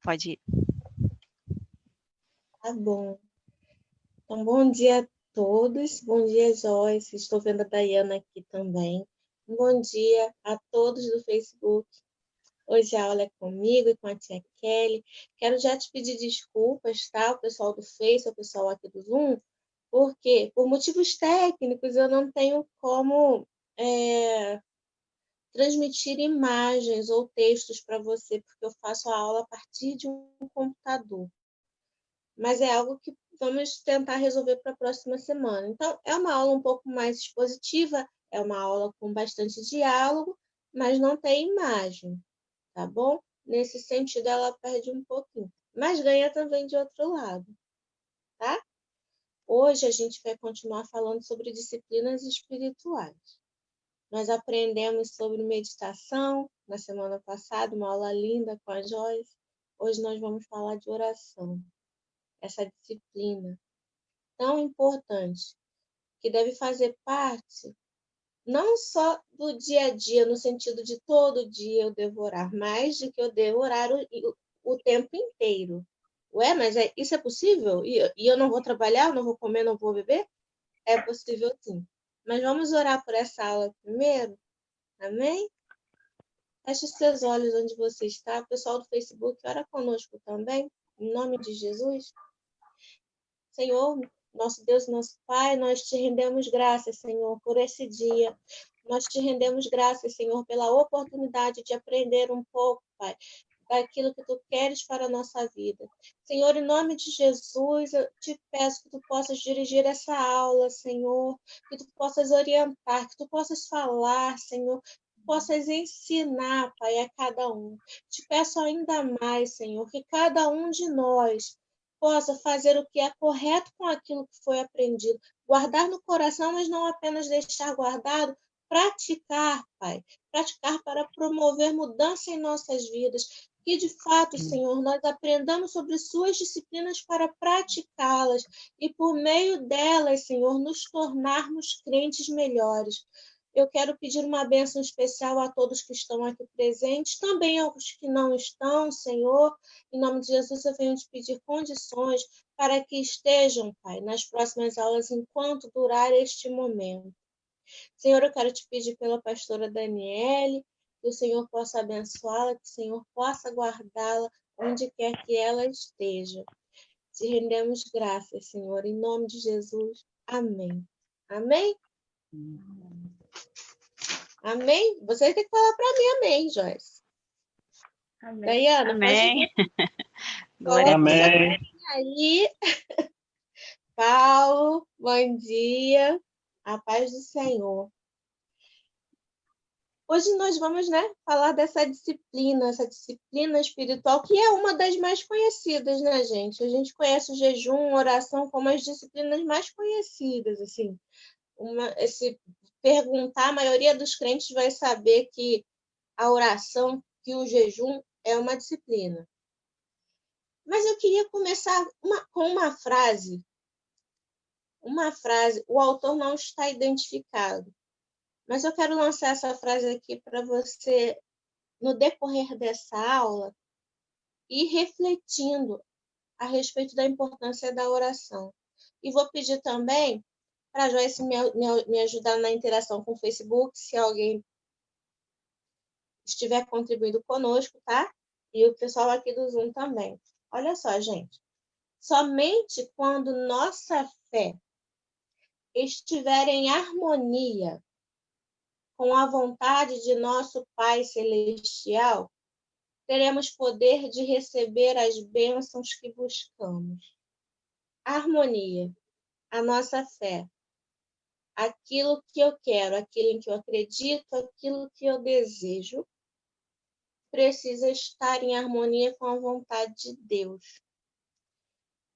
pode ir. Tá bom. Então, bom dia a todos. Bom dia, Joyce. Estou vendo a Dayana aqui também. Bom dia a todos do Facebook. Hoje a aula é comigo e com a tia Kelly. Quero já te pedir desculpas, tá? O pessoal do Face, o pessoal aqui do Zoom, porque por motivos técnicos eu não tenho como transmitir imagens ou textos para você, porque eu faço a aula a partir de um computador. Mas é algo que vamos tentar resolver para a próxima semana. Então, é uma aula um pouco mais expositiva, é uma aula com bastante diálogo, mas não tem imagem, tá bom? Nesse sentido, ela perde um pouquinho, mas ganha também de outro lado, tá? Hoje a gente vai continuar falando sobre disciplinas espirituais. Nós aprendemos sobre meditação na semana passada, uma aula linda com a Joyce. Hoje nós vamos falar de oração, essa disciplina tão importante, que deve fazer parte não só do dia a dia, no sentido de todo dia eu devorar, mas de que eu devorar o tempo inteiro. Ué, mas isso é possível? E eu não vou trabalhar, não vou comer, não vou beber? É possível sim. Mas vamos orar por essa aula primeiro? Amém? Feche os seus olhos onde você está. O pessoal do Facebook, ora conosco também, em nome de Jesus. Senhor, nosso Deus, nosso Pai, nós te rendemos graças, Senhor, por esse dia. Nós te rendemos graças, Senhor, pela oportunidade de aprender um pouco, Pai, daquilo que tu queres para a nossa vida. Senhor, em nome de Jesus, eu te peço que tu possas dirigir essa aula, Senhor, que tu possas orientar, que tu possas falar, Senhor, que tu possas ensinar, Pai, a cada um. Te peço ainda mais, Senhor, que cada um de nós possa fazer o que é correto com aquilo que foi aprendido, guardar no coração, mas não apenas deixar guardado, praticar, Pai, praticar para promover mudança em nossas vidas, que de fato, Senhor, nós aprendamos sobre suas disciplinas para praticá-las e por meio delas, Senhor, nos tornarmos crentes melhores. Eu quero pedir uma bênção especial a todos que estão aqui presentes, também aos que não estão, Senhor. Em nome de Jesus, eu venho te pedir condições para que estejam, Pai, nas próximas aulas, enquanto durar este momento. Senhor, eu quero te pedir pela pastora Daniele, que o Senhor possa abençoá-la, que o Senhor possa guardá-la onde quer que ela esteja. Te rendemos graças, Senhor, em nome de Jesus. Amém. Amém? Amém? Você tem que falar para mim amém, Joyce. Amém. Dayana, Amém. Glória a Deus. Amém. Aí, Paulo, bom dia. A paz do Senhor. Hoje nós vamos, falar dessa disciplina espiritual, que é uma das mais conhecidas, né, gente? A gente conhece o jejum, a oração como as disciplinas mais conhecidas, assim. Se perguntar, a maioria dos crentes vai saber que a oração, que o jejum é uma disciplina. Mas eu queria começar com uma frase. Uma frase, o autor não está identificado. Mas eu quero lançar essa frase aqui para você, no decorrer dessa aula, ir refletindo a respeito da importância da oração. E vou pedir também para a Joyce me ajudar na interação com o Facebook, se alguém estiver contribuindo conosco, tá? E o pessoal aqui do Zoom também. Olha só, gente. Somente quando nossa fé estiver em harmonia com a vontade de nosso Pai Celestial, teremos poder de receber as bênçãos que buscamos. Harmonia, a nossa fé, aquilo que eu quero, aquilo em que eu acredito, aquilo que eu desejo, precisa estar em harmonia com a vontade de Deus.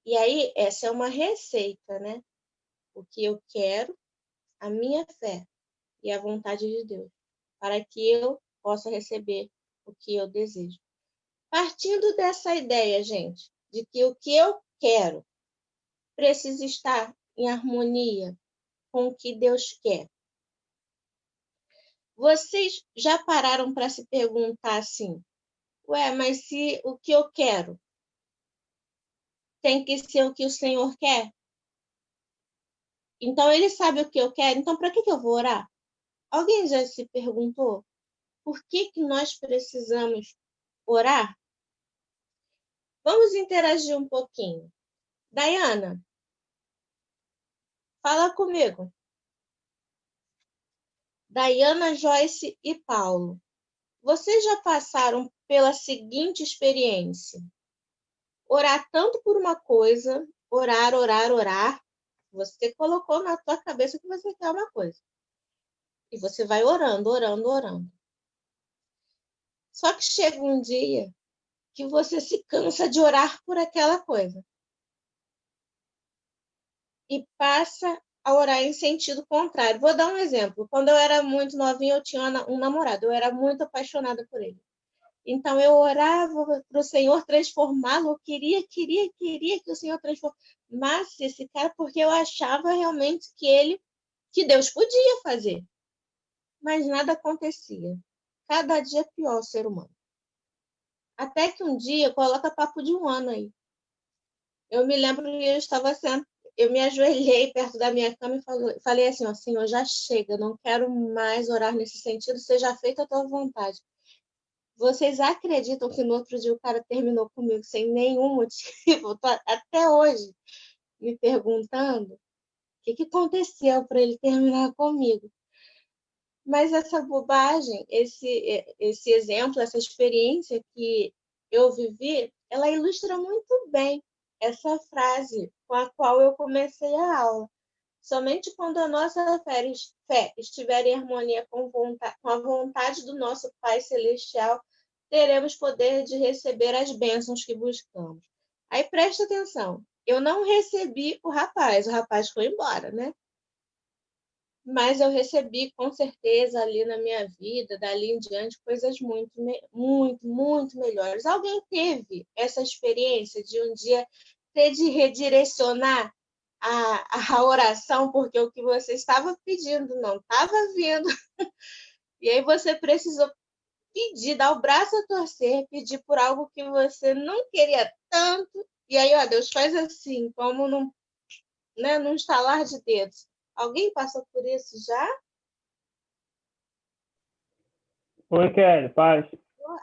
E aí, essa é uma receita, né? O que eu quero, a minha fé e a vontade de Deus, para que eu possa receber o que eu desejo. Partindo dessa ideia, gente, de que o que eu quero precisa estar em harmonia com o que Deus quer. Vocês já pararam para se perguntar assim, mas se o que eu quero tem que ser o que o Senhor quer? Então, ele sabe o que eu quero, então para que eu vou orar? Alguém já se perguntou por que nós precisamos orar? Vamos interagir um pouquinho. Dayana, fala comigo. Dayana, Joyce e Paulo, vocês já passaram pela seguinte experiência: orar tanto por uma coisa, orar, orar, orar. Você colocou na tua cabeça que você quer uma coisa. E você vai orando, orando, orando. Só que chega um dia que você se cansa de orar por aquela coisa. E passa a orar em sentido contrário. Vou dar um exemplo. Quando eu era muito novinha, eu tinha um namorado. Eu era muito apaixonada por ele. Então, eu orava para o Senhor transformá-lo. Eu queria que o Senhor transformasse esse cara, porque eu achava realmente que Deus podia fazer. Mas nada acontecia. Cada dia pior o ser humano. Até que um dia, coloca papo de um ano aí. Eu me lembro que eu me ajoelhei perto da minha cama e falei assim, ó, Senhor, já chega, não quero mais orar nesse sentido, seja feita a tua vontade. Vocês acreditam que no outro dia o cara terminou comigo sem nenhum motivo? Tô até hoje me perguntando o que aconteceu para ele terminar comigo. Mas essa bobagem, esse exemplo, essa experiência que eu vivi, ela ilustra muito bem essa frase com a qual eu comecei a aula. Somente quando a nossa fé estiver em harmonia com a vontade do nosso Pai Celestial, teremos poder de receber as bênçãos que buscamos. Aí presta atenção, eu não recebi o rapaz foi embora, né? Mas eu recebi com certeza ali na minha vida, dali em diante, coisas muito, muito, muito melhores. Alguém teve essa experiência de um dia ter de redirecionar a oração, porque o que você estava pedindo não estava vindo, e aí você precisou pedir, dar o braço a torcer, pedir por algo que você não queria tanto, e aí, ó, Deus faz assim, como num estalar de dedos. Alguém passou por isso já? Oi, Kelly, paz.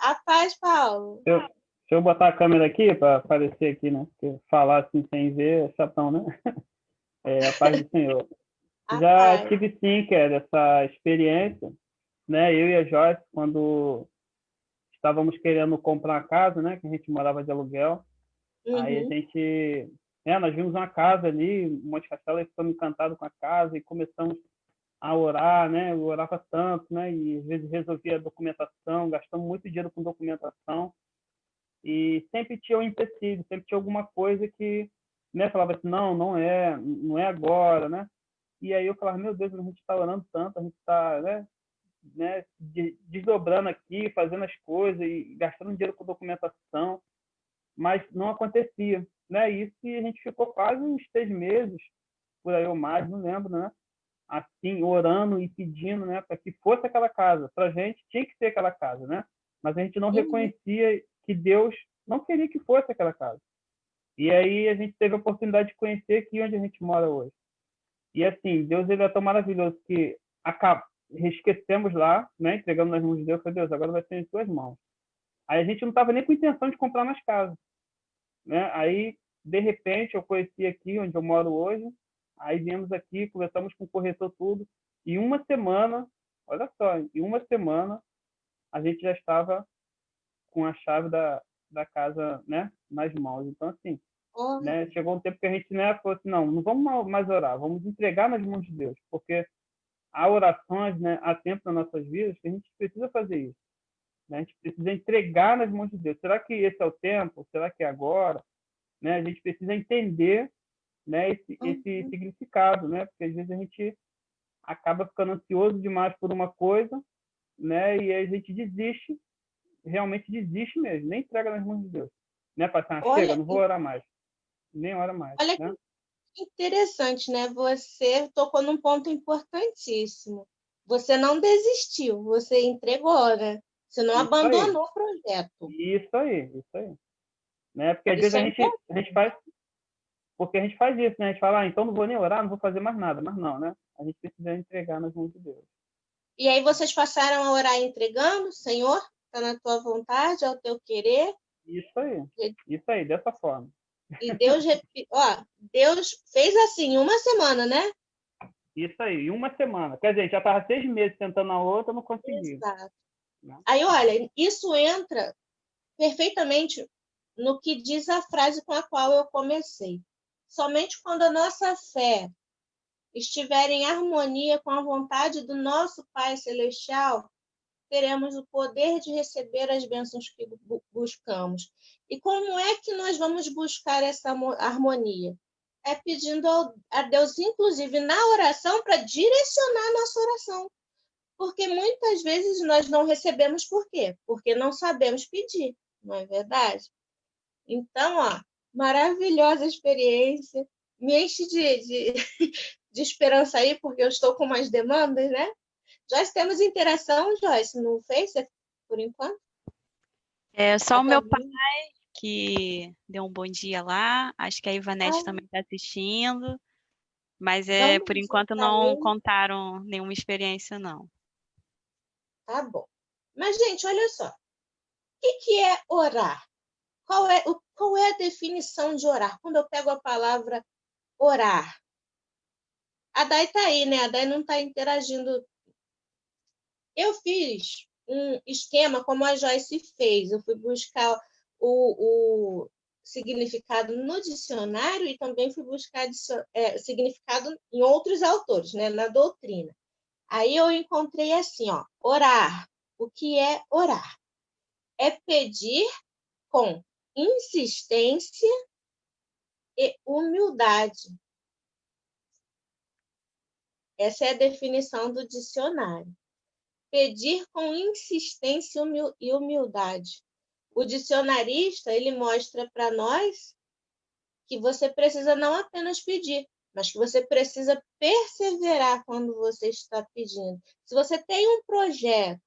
A paz, Paulo. Deixa eu botar a câmera aqui para aparecer aqui, né? Porque falar assim sem ver é chatão, né? É a paz do Senhor. A Já paz. tive sim, Kelly, essa experiência, né? Eu e a Joyce, quando estávamos querendo comprar uma casa, né? Que a gente morava de aluguel. Aí a Uhum. gente, nós vimos uma casa ali, Monte Castelo, e ficamos encantados com a casa e começamos a orar, né? Eu orava tanto, né? E às vezes resolvia a documentação, gastamos muito dinheiro com documentação. E sempre tinha um empecilho, sempre tinha alguma coisa que, né, falava assim, não é agora, né? E aí eu falava, meu Deus, a gente está orando tanto, a gente está, desdobrando aqui, fazendo as coisas e gastando dinheiro com documentação, mas não acontecia, né? Isso e a gente ficou quase uns 3 meses, por aí ou mais, não lembro, né? Assim, orando e pedindo, né, para que fosse aquela casa. Para a gente tinha que ser aquela casa, né? Mas a gente não Uhum. reconhecia que Deus não queria que fosse aquela casa. E aí a gente teve a oportunidade de conhecer aqui onde a gente mora hoje. E assim, Deus ele é tão maravilhoso que esquecemos lá, né, entregamos nas mãos de Deus, falei, Deus, agora vai ser em tuas mãos. Aí a gente não estava nem com intenção de comprar mais casa, né? Aí, de repente, eu conheci aqui onde eu moro hoje, aí viemos aqui, conversamos com o corretor tudo, e uma semana, olha só, em uma semana a gente já estava com a chave da casa, né, nas mãos. Então, assim, Olha, né, chegou um tempo que a gente, né, falou assim, não vamos mais orar, vamos entregar nas mãos de Deus, porque há orações, né, há tempo nas nossas vidas que a gente precisa fazer isso, né? A gente precisa entregar nas mãos de Deus. Será que esse é o tempo? Será que é agora? Né? A gente precisa entender, né, esse uhum. significado, né? Porque às vezes a gente acaba ficando ansioso demais por uma coisa, né? E a gente desiste, realmente desiste mesmo, nem entrega nas mãos de Deus, né? Passar, chega, olha, não vou orar mais, nem ora mais, olha né? que interessante, né? Você tocou num ponto importantíssimo. Você não desistiu, você entregou, né? Você não Isso aí, abandonou o projeto. isso aí, né? Porque às vezes Isso é importante. a gente faz, Porque a gente faz isso, né? A gente fala, então não vou nem orar, não vou fazer mais nada. Mas não, né? A gente precisa entregar nas mãos de Deus. E aí vocês passaram a orar entregando, Senhor, está na tua vontade, é o teu querer. Isso aí, dessa forma. E Deus, Deus fez assim, uma semana, né? Isso aí, em uma semana. Quer dizer, já estava 6 meses tentando na outra, não consegui. Exato. Né? Aí, olha, isso entra perfeitamente no que diz a frase com a qual eu comecei. Somente quando a nossa fé estiver em harmonia com a vontade do nosso Pai Celestial, teremos o poder de receber as bênçãos que buscamos. E como é que nós vamos buscar essa harmonia? É pedindo a Deus, inclusive na oração, para direcionar a nossa oração. Porque muitas vezes nós não recebemos por quê? Porque não sabemos pedir, não é verdade? Então, maravilhosa experiência. Me enche de esperança aí, porque eu estou com umas demandas, né? Joyce, temos interação, Joyce, no Face, por enquanto? É só o meu pai que deu um bom dia lá. Acho que a Ivanete também está assistindo. Mas por enquanto não contaram nenhuma experiência, não. Tá bom. Mas, gente, olha só. O que é orar? Qual é a definição de orar? Quando eu pego a palavra orar. A Day está aí, né? A Day não está interagindo. Eu fiz um esquema como a Joyce fez. Eu fui buscar o significado no dicionário e também fui buscar significado em outros autores, né? Na doutrina. Aí eu encontrei assim, orar. O que é orar? É pedir com insistência e humildade. Essa é a definição do dicionário. Pedir com insistência e humildade. O dicionarista, ele mostra para nós que você precisa não apenas pedir, mas que você precisa perseverar quando você está pedindo. Se você tem um projeto,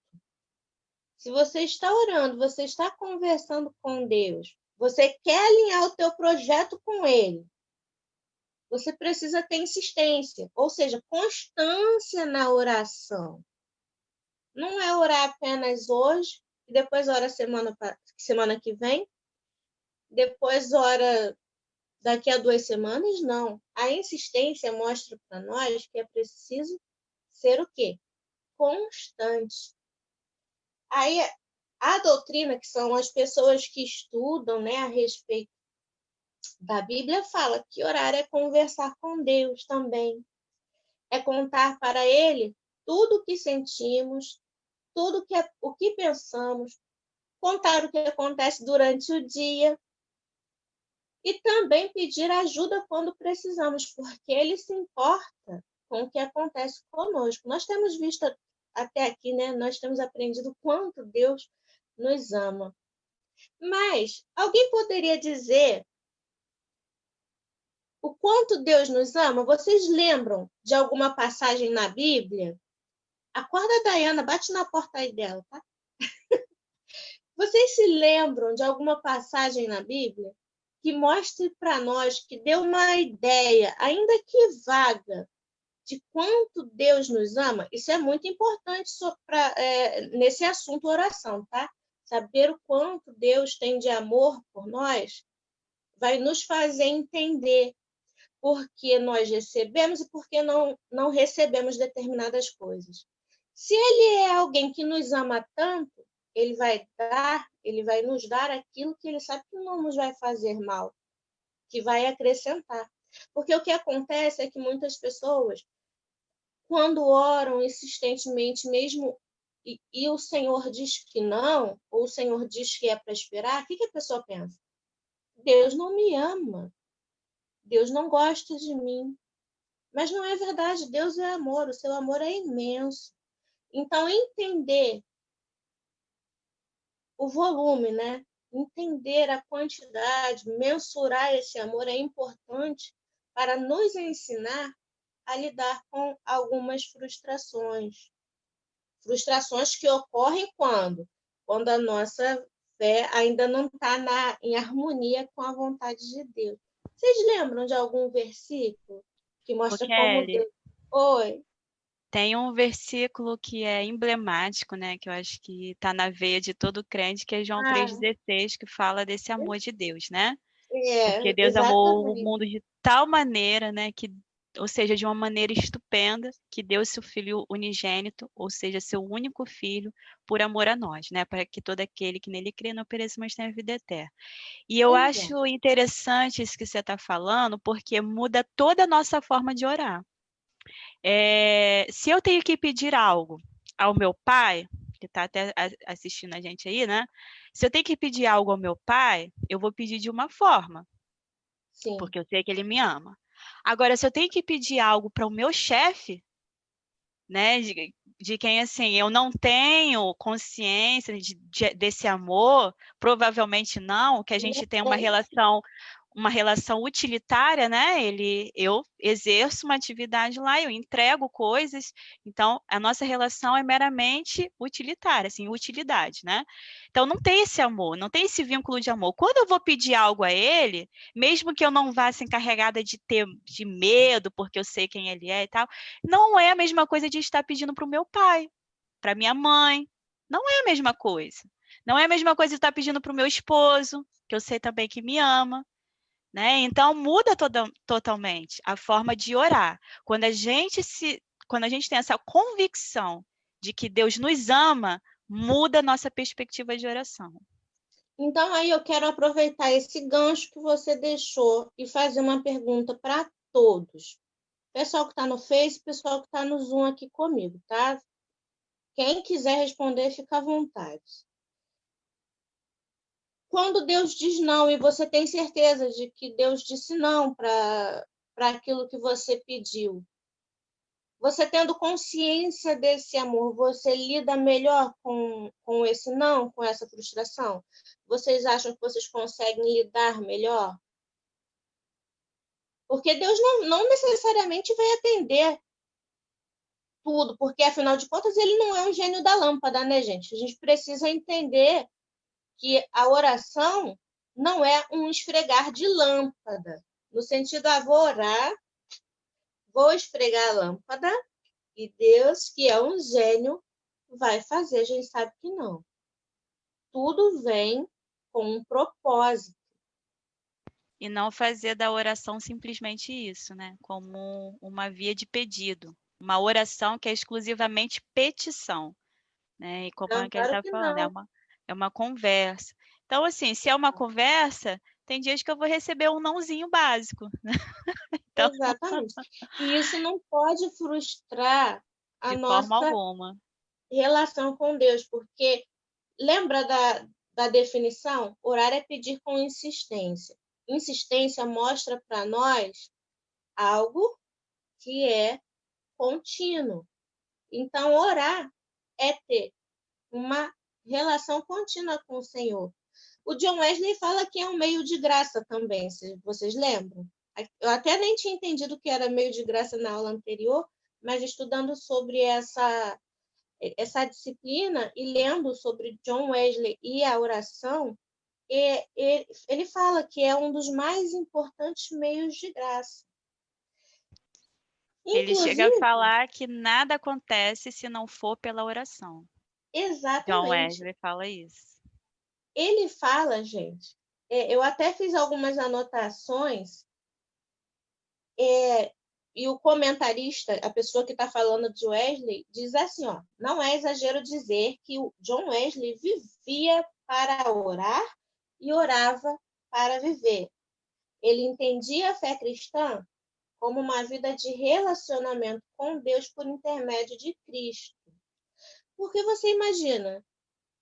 se você está orando, você está conversando com Deus, você quer alinhar o teu projeto com Ele, você precisa ter insistência, ou seja, constância na oração. Não é orar apenas hoje, e depois ora semana que vem, depois ora daqui a 2 semanas, não. A insistência mostra para nós que é preciso ser o quê? Constante. Aí, a doutrina, que são as pessoas que estudam, né, a respeito da Bíblia, fala que orar é conversar com Deus também. É contar para Ele tudo o que sentimos, tudo o que pensamos, contar o que acontece durante o dia e também pedir ajuda quando precisamos, porque Ele se importa com o que acontece conosco. Nós temos visto até aqui, né? Nós temos aprendido quanto Deus nos ama. Mas alguém poderia dizer o quanto Deus nos ama? Vocês lembram de alguma passagem na Bíblia? Acorda a Dayana, bate na porta aí dela, tá? Vocês se lembram de alguma passagem na Bíblia que mostre para nós, que dê uma ideia, ainda que vaga, de quanto Deus nos ama? Isso é muito importante nesse assunto oração, tá? Saber o quanto Deus tem de amor por nós vai nos fazer entender por que nós recebemos e por que não recebemos determinadas coisas. Se Ele é alguém que nos ama tanto, Ele vai nos dar aquilo que Ele sabe que não nos vai fazer mal, que vai acrescentar. Porque o que acontece é que muitas pessoas, quando oram insistentemente mesmo e o Senhor diz que não, ou o Senhor diz que é para esperar, o que a pessoa pensa? Deus não me ama. Deus não gosta de mim. Mas não é verdade. Deus é amor. O seu amor é imenso. Então, entender o volume, né? Entender a quantidade, mensurar esse amor é importante para nos ensinar a lidar com algumas frustrações. Frustrações que ocorrem quando? Quando a nossa fé ainda não está em harmonia com a vontade de Deus. Vocês lembram de algum versículo que Ô, mostra como Kelly, Deus... Oi. tem um versículo que é emblemático, né? Que eu acho que está na veia de todo crente, que é João Ah, 3,16, que fala desse amor de Deus, né? Porque Deus amou o exatamente. mundo de tal maneira, né, ou seja, de uma maneira estupenda, que deu seu filho unigênito, ou seja, seu único filho, por amor a nós, né, para que todo aquele que nele crê não pereça, mas tenha vida eterna. E eu Exato. acho interessante isso que você está falando, porque muda toda a nossa forma de orar. Se eu tenho que pedir algo ao meu pai, que está até assistindo a gente aí, né? Se eu tenho que pedir algo ao meu pai, eu vou pedir de uma forma, Sim. porque eu sei que ele me ama. Agora, se eu tenho que pedir algo para o meu chefe, né, de quem assim eu não tenho consciência desse amor, provavelmente não, que a gente tem uma relação utilitária, né? Eu exerço uma atividade lá, eu entrego coisas, então a nossa relação é meramente utilitária, assim, utilidade, né? Então não tem esse amor, não tem esse vínculo de amor. Quando eu vou pedir algo a ele, mesmo que eu não vá assim carregada de medo, porque eu sei quem ele é e tal, não é a mesma coisa de estar pedindo para o meu pai, para minha mãe. Não é a mesma coisa. Não é a mesma coisa de estar pedindo para o meu esposo, que eu sei também que me ama. Né? Então muda totalmente a forma de orar. Quando a gente tem essa convicção de que Deus nos ama, muda a nossa perspectiva de oração. Então, aí eu quero aproveitar esse gancho que você deixou e fazer uma pergunta para todos. Pessoal que está no Face, pessoal que está no Zoom aqui comigo, tá? Quem quiser responder, fica à vontade. Quando Deus diz não e você tem certeza de que Deus disse não para aquilo que você pediu, você tendo consciência desse amor, você lida melhor com esse não, com essa frustração? Vocês acham que vocês conseguem lidar melhor? Porque Deus não necessariamente vai atender tudo, porque afinal de contas ele não é um gênio da lâmpada, né, gente? A gente precisa entender que a oração não é um esfregar de lâmpada, no sentido, vou orar, vou esfregar a lâmpada e Deus, que é um gênio, vai fazer. A gente sabe que não. Tudo vem com um propósito. E não fazer da oração simplesmente isso, né? Como uma via de pedido. Uma oração que é exclusivamente petição. Né? E como Não, é que ele claro está que falando, não. é uma conversa. Então, assim, se é uma conversa, tem dias que eu vou receber um nãozinho básico. Então, Exatamente. E isso não pode frustrar a de forma nossa alguma. relação com Deus, porque lembra da definição? Orar é pedir com insistência. Insistência mostra para nós algo que é contínuo. Então, orar é ter uma relação contínua com o Senhor. O John Wesley fala que é um meio de graça também, se vocês lembram. Eu até nem tinha entendido que era meio de graça na aula anterior, mas estudando sobre essa disciplina e lendo sobre John Wesley e a oração, ele fala que é um dos mais importantes meios de graça. Ele chega a Inclusive, falar que nada acontece se não for pela oração. John exatamente, Wesley fala isso. ele fala, gente, eu até fiz algumas anotações, e o comentarista, a pessoa que está falando de Wesley, diz assim, ó, não é exagero dizer que o John Wesley vivia para orar e orava para viver. Ele entendia a fé cristã como uma vida de relacionamento com Deus por intermédio de Cristo. Porque você imagina,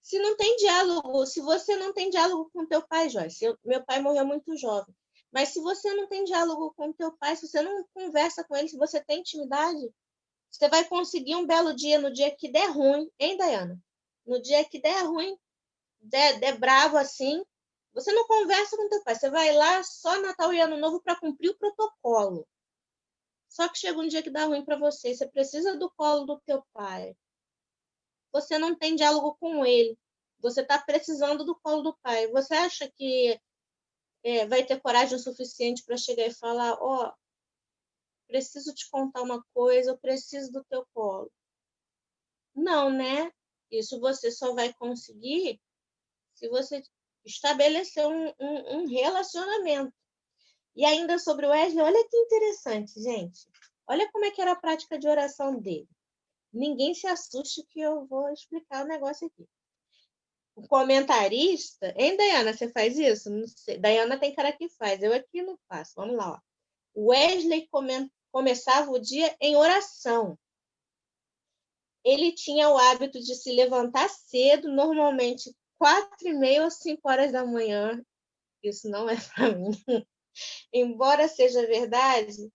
se não tem diálogo, se você não tem diálogo com teu pai, Joyce, meu pai morreu muito jovem, mas se você não tem diálogo com teu pai, se você não conversa com ele, se você tem intimidade, você vai conseguir um belo dia, no dia que der ruim, hein, Dayana? No dia que der ruim, der bravo assim, você não conversa com teu pai, você vai lá só Natal e Ano Novo para cumprir o protocolo. Só que chega um dia que dá ruim para você, você precisa do colo do teu pai. Você não tem diálogo com ele. Você está precisando do colo do pai. Você acha que vai ter coragem o suficiente para chegar e falar, ó, preciso te contar uma coisa, eu preciso do teu colo. Não, né? Isso você só vai conseguir se você estabelecer um relacionamento. E ainda sobre o Wesley, olha que interessante, gente. Olha como é que era a prática de oração dele. Ninguém se assuste que eu vou explicar o negócio aqui. O comentarista... Hein, Dayana, você faz isso? Não sei. Dayana tem cara que faz, eu aqui não faço. Vamos lá, ó. Wesley começava o dia em oração. Ele tinha o hábito de se levantar cedo, normalmente 4h30 ou 5 horas da manhã. Isso não é para mim. Embora seja verdade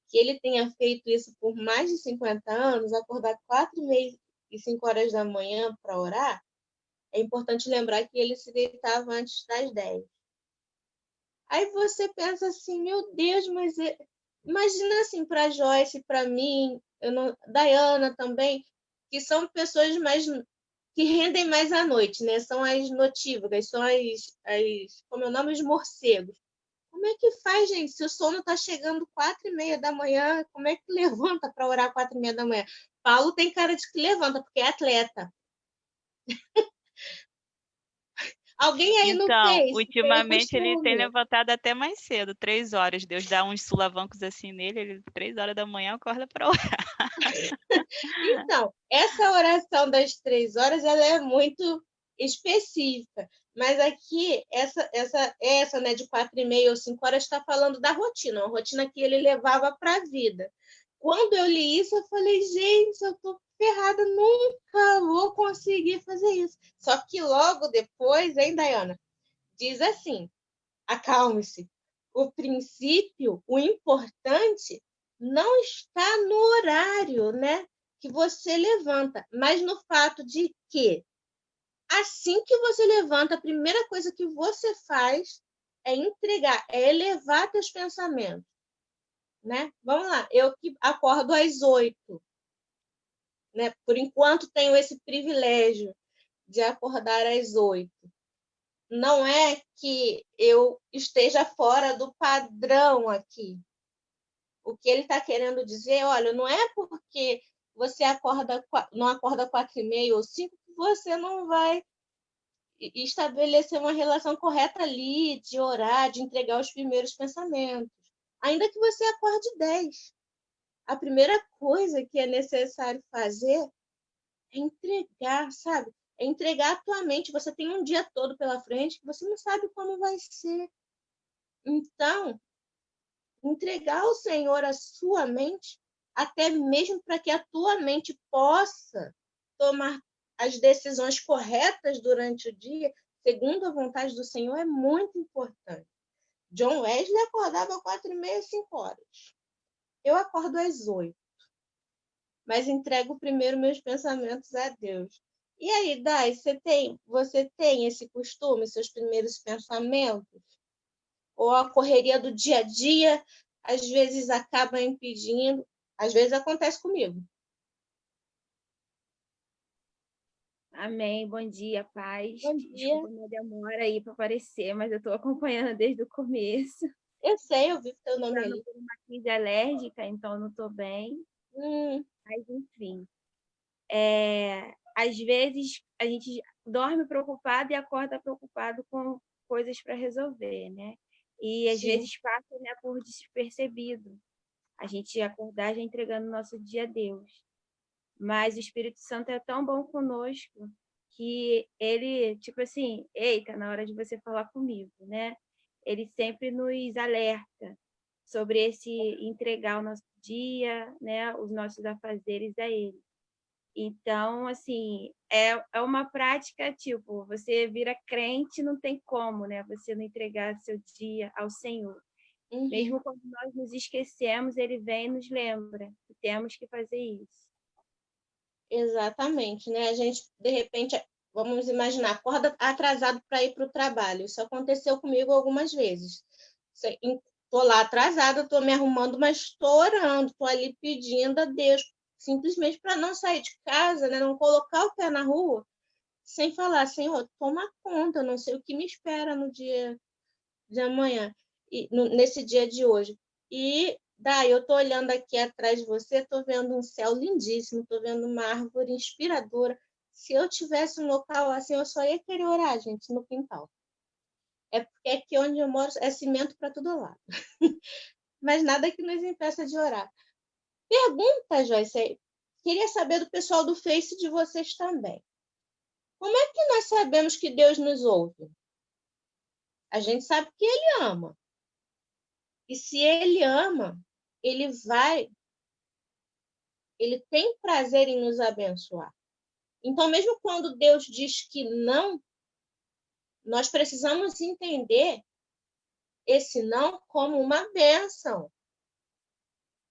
que ele tenha feito isso por mais de 50 anos, acordar 4h30 e 5 horas da manhã para orar, é importante lembrar que ele se deitava antes das 10. Aí você pensa assim, meu Deus, mas imagina assim, para Joyce, para mim, Dayana também, que são pessoas mais que rendem mais à noite, né? São as notívagas, são como é o nome, os morcegos. Como é que faz, gente? Se o sono está chegando 4h30 da manhã, como é que levanta para orar 4h30 da manhã? Paulo tem cara de que levanta, porque é atleta. Alguém aí no Então, Face tem o ultimamente ele tem costume? levantado até mais cedo, 3 horas. Deus dá uns sulavancos assim nele, ele 3 horas da manhã acorda para orar. Então, essa oração das 3 horas, ela é muito específica. Mas aqui, essa né, de 4h30 ou 5 horas, está falando da rotina, a rotina que ele levava para a vida. Quando eu li isso, eu falei, gente, eu tô ferrada, nunca vou conseguir fazer isso. Só que logo depois, hein, Dayana? Diz assim, acalme-se. O princípio, o importante, não está no horário, né, que você levanta, mas no fato de que, assim que você levanta, a primeira coisa que você faz é entregar, é elevar teus pensamentos, né? Vamos lá, eu que acordo às 8, né? Por enquanto tenho esse privilégio de acordar às 8. Não é que eu esteja fora do padrão aqui. O que ele está querendo dizer, olha, não é porque você não acorda 4h30 ou 5 que você não vai estabelecer uma relação correta ali, de orar, de entregar os primeiros pensamentos. Ainda que você acorde 10. A primeira coisa que é necessário fazer é entregar, sabe? É entregar a tua mente. Você tem um dia todo pela frente que você não sabe como vai ser. Então, entregar ao Senhor a sua mente, até mesmo para que a tua mente possa tomar as decisões corretas durante o dia, segundo a vontade do Senhor, é muito importante. John Wesley acordava às 4h30, 5 horas. Eu acordo às 8, mas entrego primeiro meus pensamentos a Deus. E aí, Dai, você tem esse costume, seus primeiros pensamentos? Ou a correria do dia a dia, às vezes acaba impedindo, às vezes acontece comigo. Amém, bom dia, paz. Bom dia. Desculpa a minha demora aí para aparecer, mas eu estou acompanhando desde o começo. Eu sei, eu vi o teu nome ali. Por uma crise alérgica, então não estou bem. Mas, enfim. Às vezes a gente dorme preocupado e acorda preocupado com coisas para resolver, né? E às vezes passa, né, por despercebido. A gente acordar já entregando o nosso dia a Deus. Mas o Espírito Santo é tão bom conosco que ele, tipo assim, eita, na hora de você falar comigo, né? Ele sempre nos alerta sobre esse entregar o nosso dia, né? Os nossos afazeres a ele. Então, assim, é uma prática, tipo, você vira crente, não tem como, né? Você não entregar seu dia ao Senhor. Mesmo quando nós nos esquecemos, ele vem e nos lembra que temos que fazer isso. Exatamente, né? A gente, de repente, vamos imaginar, acorda atrasado para ir para o trabalho. Isso aconteceu comigo algumas vezes. Estou lá atrasada, estou me arrumando, mas estou orando, estou ali pedindo a Deus, simplesmente para não sair de casa, né? Não colocar o pé na rua, sem falar, Senhor, toma conta, eu não sei o que me espera no dia de amanhã, nesse dia de hoje. E daí eu estou olhando aqui atrás de você, estou vendo um céu lindíssimo, estou vendo uma árvore inspiradora. Se eu tivesse um local assim, eu só ia querer orar, gente, no quintal. É porque aqui onde eu moro é cimento para todo lado. Mas nada que nos impeça de orar. Pergunta, Joyce. Queria saber do pessoal do Face de vocês também. Como é que nós sabemos que Deus nos ouve? A gente sabe que Ele ama. E se Ele ama, Ele tem prazer em nos abençoar. Então, mesmo quando Deus diz que não, nós precisamos entender esse não como uma bênção,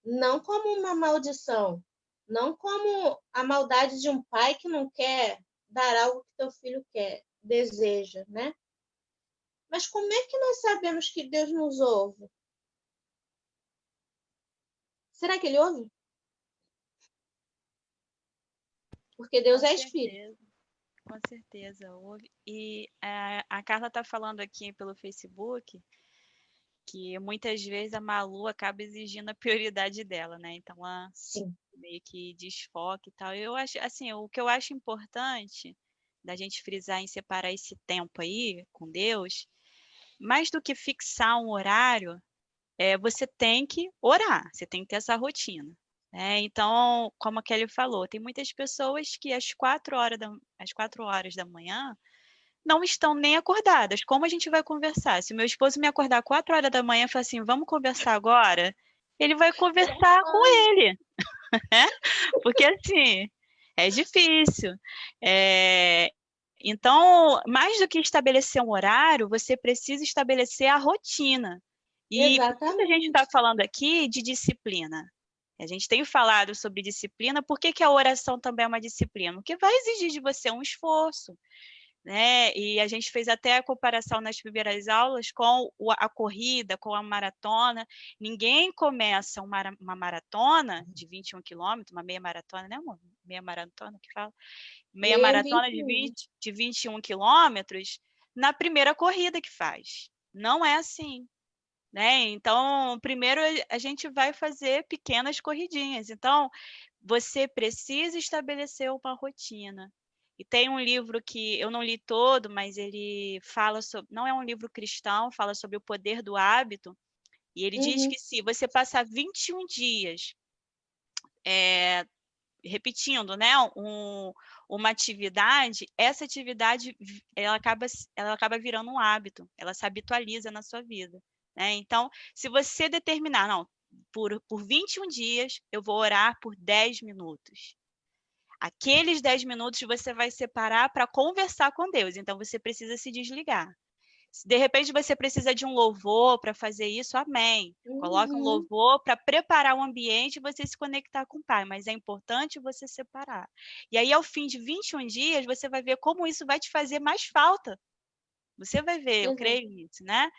não como uma maldição, não como a maldade de um pai que não quer dar algo que teu filho quer, deseja, né? Mas como é que nós sabemos que Deus nos ouve? Será que Ele ouve? Porque Deus é espírito. Com certeza, ouve. E a Carla está falando aqui pelo Facebook que muitas vezes a Malu acaba exigindo a prioridade dela, né? Então ela Sim. meio que desfoca e tal. Eu acho, assim, o que eu acho importante da gente frisar em separar esse tempo aí com Deus, mais do que fixar um horário, você tem que orar, você tem que ter essa rotina. Então, como a Kelly falou, tem muitas pessoas que às 4 horas da manhã não estão nem acordadas. Como a gente vai conversar? Se meu esposo me acordar 4 horas da manhã e falar assim, vamos conversar agora, ele vai conversar com ele. Porque assim, é difícil. Então, mais do que estabelecer um horário, você precisa estabelecer a rotina. E por que a gente está falando aqui de disciplina? A gente tem falado sobre disciplina, por que a oração também é uma disciplina? Porque vai exigir de você um esforço, né? E a gente fez até a comparação nas primeiras aulas com a corrida, com a maratona. Ninguém começa uma maratona de 21 quilômetros, uma meia maratona, né, amor? Meia maratona que fala? Meia maratona de 21 quilômetros na primeira corrida que faz. Não é assim. Né? Então, primeiro a gente vai fazer pequenas corridinhas. Então, você precisa estabelecer uma rotina. E tem um livro que eu não li todo, mas ele fala sobre, não é um livro cristão, fala sobre o poder do hábito. E ele diz que se você passar 21 dias repetindo, né, uma atividade, essa atividade ela acaba virando um hábito, ela se habitualiza na sua vida. Né? Então, se você determinar, não, por 21 dias eu vou orar por 10 minutos. Aqueles 10 minutos você vai separar para conversar com Deus, então você precisa se desligar. Se de repente você precisa de um louvor para fazer isso, amém. Coloque um louvor para preparar o ambiente e você se conectar com o Pai, mas é importante você separar. E aí, ao fim de 21 dias, você vai ver como isso vai te fazer mais falta. Você vai ver, eu creio nisso, né?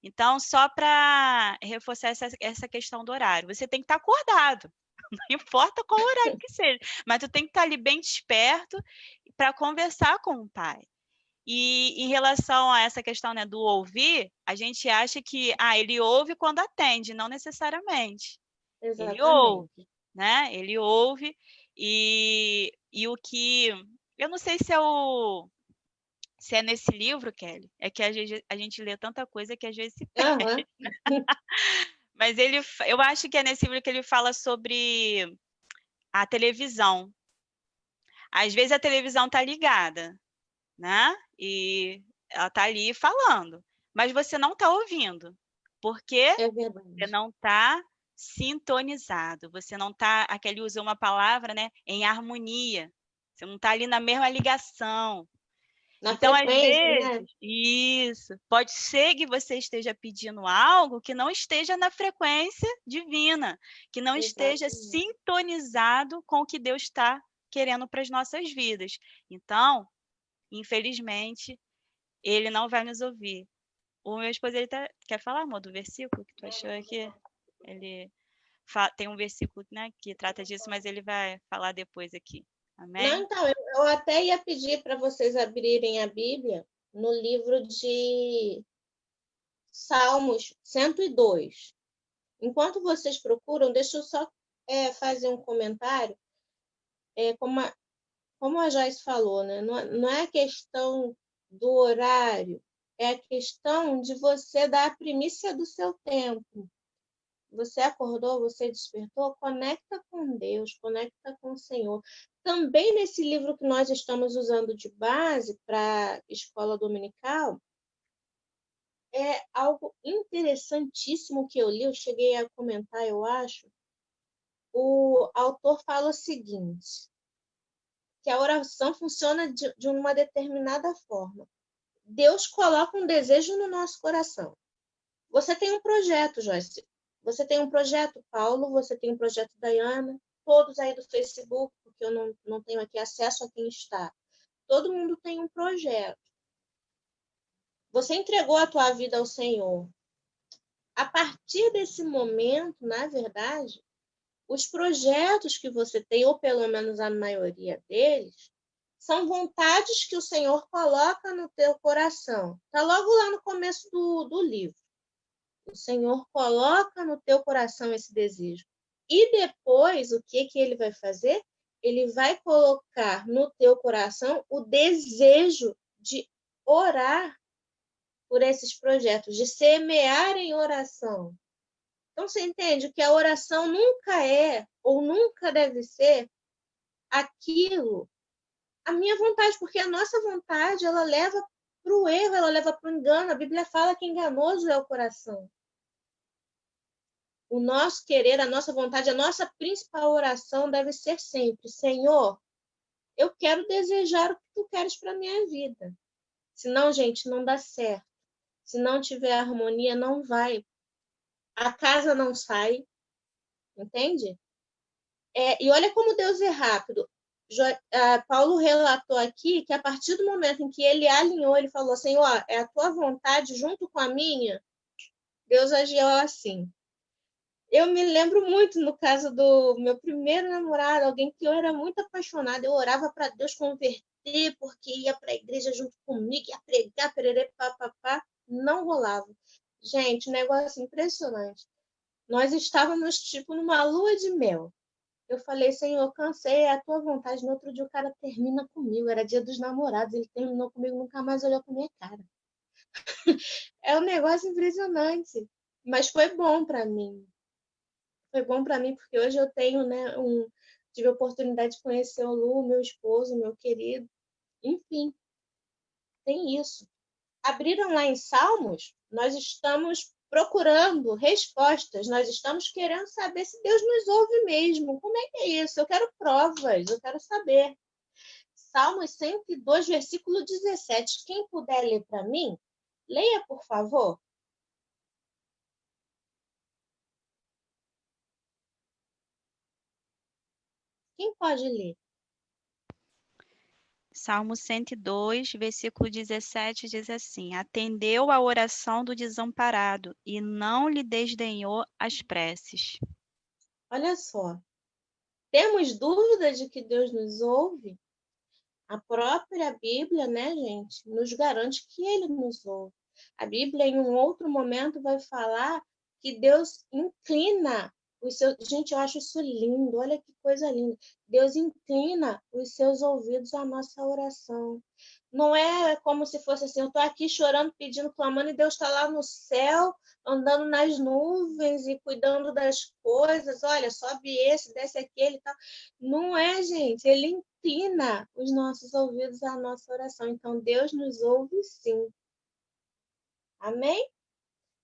Então, só para reforçar essa questão do horário, você tem que estar acordado, não importa qual horário que seja, mas tu tem que estar ali bem desperto para conversar com o Pai. E em relação a essa questão, né, do ouvir, a gente acha que ele ouve quando atende, não necessariamente. Exatamente. Ele ouve, né? Ele ouve e o que... Eu não sei se é nesse livro, Kelly, é que a gente lê tanta coisa que às vezes se perde. Mas eu acho que é nesse livro que ele fala sobre a televisão. Às vezes a televisão está ligada, né? E ela está ali falando, mas você não está ouvindo, porque você não está sintonizado, você não está, aquele usa uma palavra, né, em harmonia, você não está ali na mesma ligação. Então, às vezes, né? Isso, pode ser que você esteja pedindo algo que não esteja na frequência divina, que não esteja sintonizado com o que Deus está querendo para as nossas vidas. Então, infelizmente, ele não vai nos ouvir. O meu esposo, quer falar, amor, do versículo que tu achou aqui? Ele tem um versículo, né, que trata disso, mas ele vai falar depois aqui. Amém? Não, então, eu até ia pedir para vocês abrirem a Bíblia no livro de Salmos 102. Enquanto vocês procuram, deixa eu só fazer um comentário. Como a Joyce falou, né? Não é a questão do horário, é a questão de você dar a primícia do seu tempo. Você acordou, você despertou, conecta com Deus, conecta com o Senhor. Também nesse livro que nós estamos usando de base para a escola dominical, é algo interessantíssimo que eu li, eu cheguei a comentar, eu acho. O autor fala o seguinte, que a oração funciona de uma determinada forma. Deus coloca um desejo no nosso coração. Você tem um projeto, Joyce. Você tem um projeto, Paulo, você tem um projeto, Dayana, todos aí do Facebook, porque eu não tenho aqui acesso a quem está. Todo mundo tem um projeto. Você entregou a tua vida ao Senhor. A partir desse momento, na verdade, os projetos que você tem, ou pelo menos a maioria deles, são vontades que o Senhor coloca no teu coração. Está logo lá no começo do livro. O Senhor coloca no teu coração esse desejo. E depois, o que ele vai fazer? Ele vai colocar no teu coração o desejo de orar por esses projetos, de semear em oração. Então, você entende que a oração nunca é ou nunca deve ser aquilo, a minha vontade, porque a nossa vontade, ela leva para o erro, ela leva para o engano. A Bíblia fala que enganoso é o coração. O nosso querer, a nossa vontade, a nossa principal oração deve ser sempre: Senhor, eu quero desejar o que tu queres para a minha vida. Senão, gente, não dá certo. Se não tiver harmonia, não vai. A casa não sai, entende? E olha como Deus é rápido. Paulo relatou aqui que a partir do momento em que ele alinhou, ele falou: Senhor, é a tua vontade junto com a minha, Deus agiu assim. Eu me lembro muito no caso do meu primeiro namorado, alguém que eu era muito apaixonada. Eu orava para Deus converter, porque ia para a igreja junto comigo, ia pregar, pererê, papapá. Não rolava. Gente, um negócio impressionante. Nós estávamos, tipo, numa lua de mel. Eu falei: Senhor, cansei, é a tua vontade. No outro dia o cara termina comigo. Era dia dos namorados, ele terminou comigo, nunca mais olhou para minha cara. É um negócio impressionante. Mas foi bom para mim. Foi bom para mim porque hoje eu tenho, né, tive a oportunidade de conhecer o Lu, meu esposo, meu querido. Enfim, tem isso. Abriram lá em Salmos, nós estamos procurando respostas, nós estamos querendo saber se Deus nos ouve mesmo. Como é que é isso? Eu quero provas, eu quero saber. Salmos 102, versículo 17. Quem puder ler para mim, leia, por favor. Quem pode ler? Salmo 102, versículo 17 diz assim: Atendeu à oração do desamparado e não lhe desdenhou as preces. Olha só. Temos dúvida de que Deus nos ouve? A própria Bíblia, né, gente, nos garante que ele nos ouve. A Bíblia, em um outro momento, vai falar que Deus inclina os seus... Gente, eu acho isso lindo, olha que coisa linda. Deus inclina os seus ouvidos à nossa oração. Não é como se fosse assim, eu estou aqui chorando, pedindo, clamando, e Deus está lá no céu, andando nas nuvens e cuidando das coisas. Olha, sobe esse, desce aquele e tal. Não é, gente. Ele inclina os nossos ouvidos à nossa oração. Então, Deus nos ouve sim. Amém?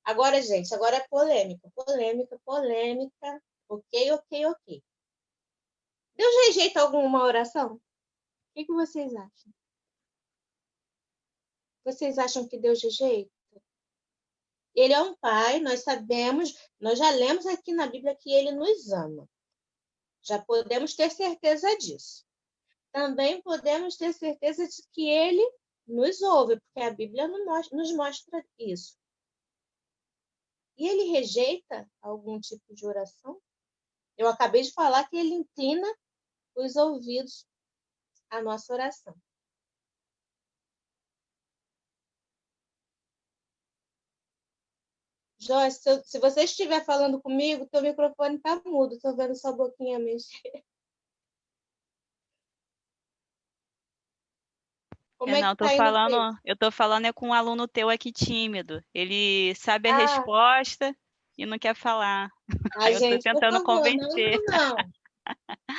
Agora, gente, agora é polêmica. Polêmica, polêmica. Ok, ok, ok. Deus rejeita alguma oração? O que vocês acham? Vocês acham que Deus rejeita? Ele é um pai, nós sabemos, nós já lemos aqui na Bíblia que ele nos ama. Já podemos ter certeza disso. Também podemos ter certeza de que ele nos ouve, porque a Bíblia nos mostra isso. E ele rejeita algum tipo de oração? Eu acabei de falar que ele inclina os ouvidos à nossa oração. Joyce, se você estiver falando comigo, teu microfone está mudo. Estou vendo sua boquinha mexer. Como é Não, que tá aí no Face? eu tô falando é com um aluno teu aqui tímido. Ele sabe a Ah, resposta e não quer falar. a Aí eu tô gente, por tentando favor, não, convencer. não, não.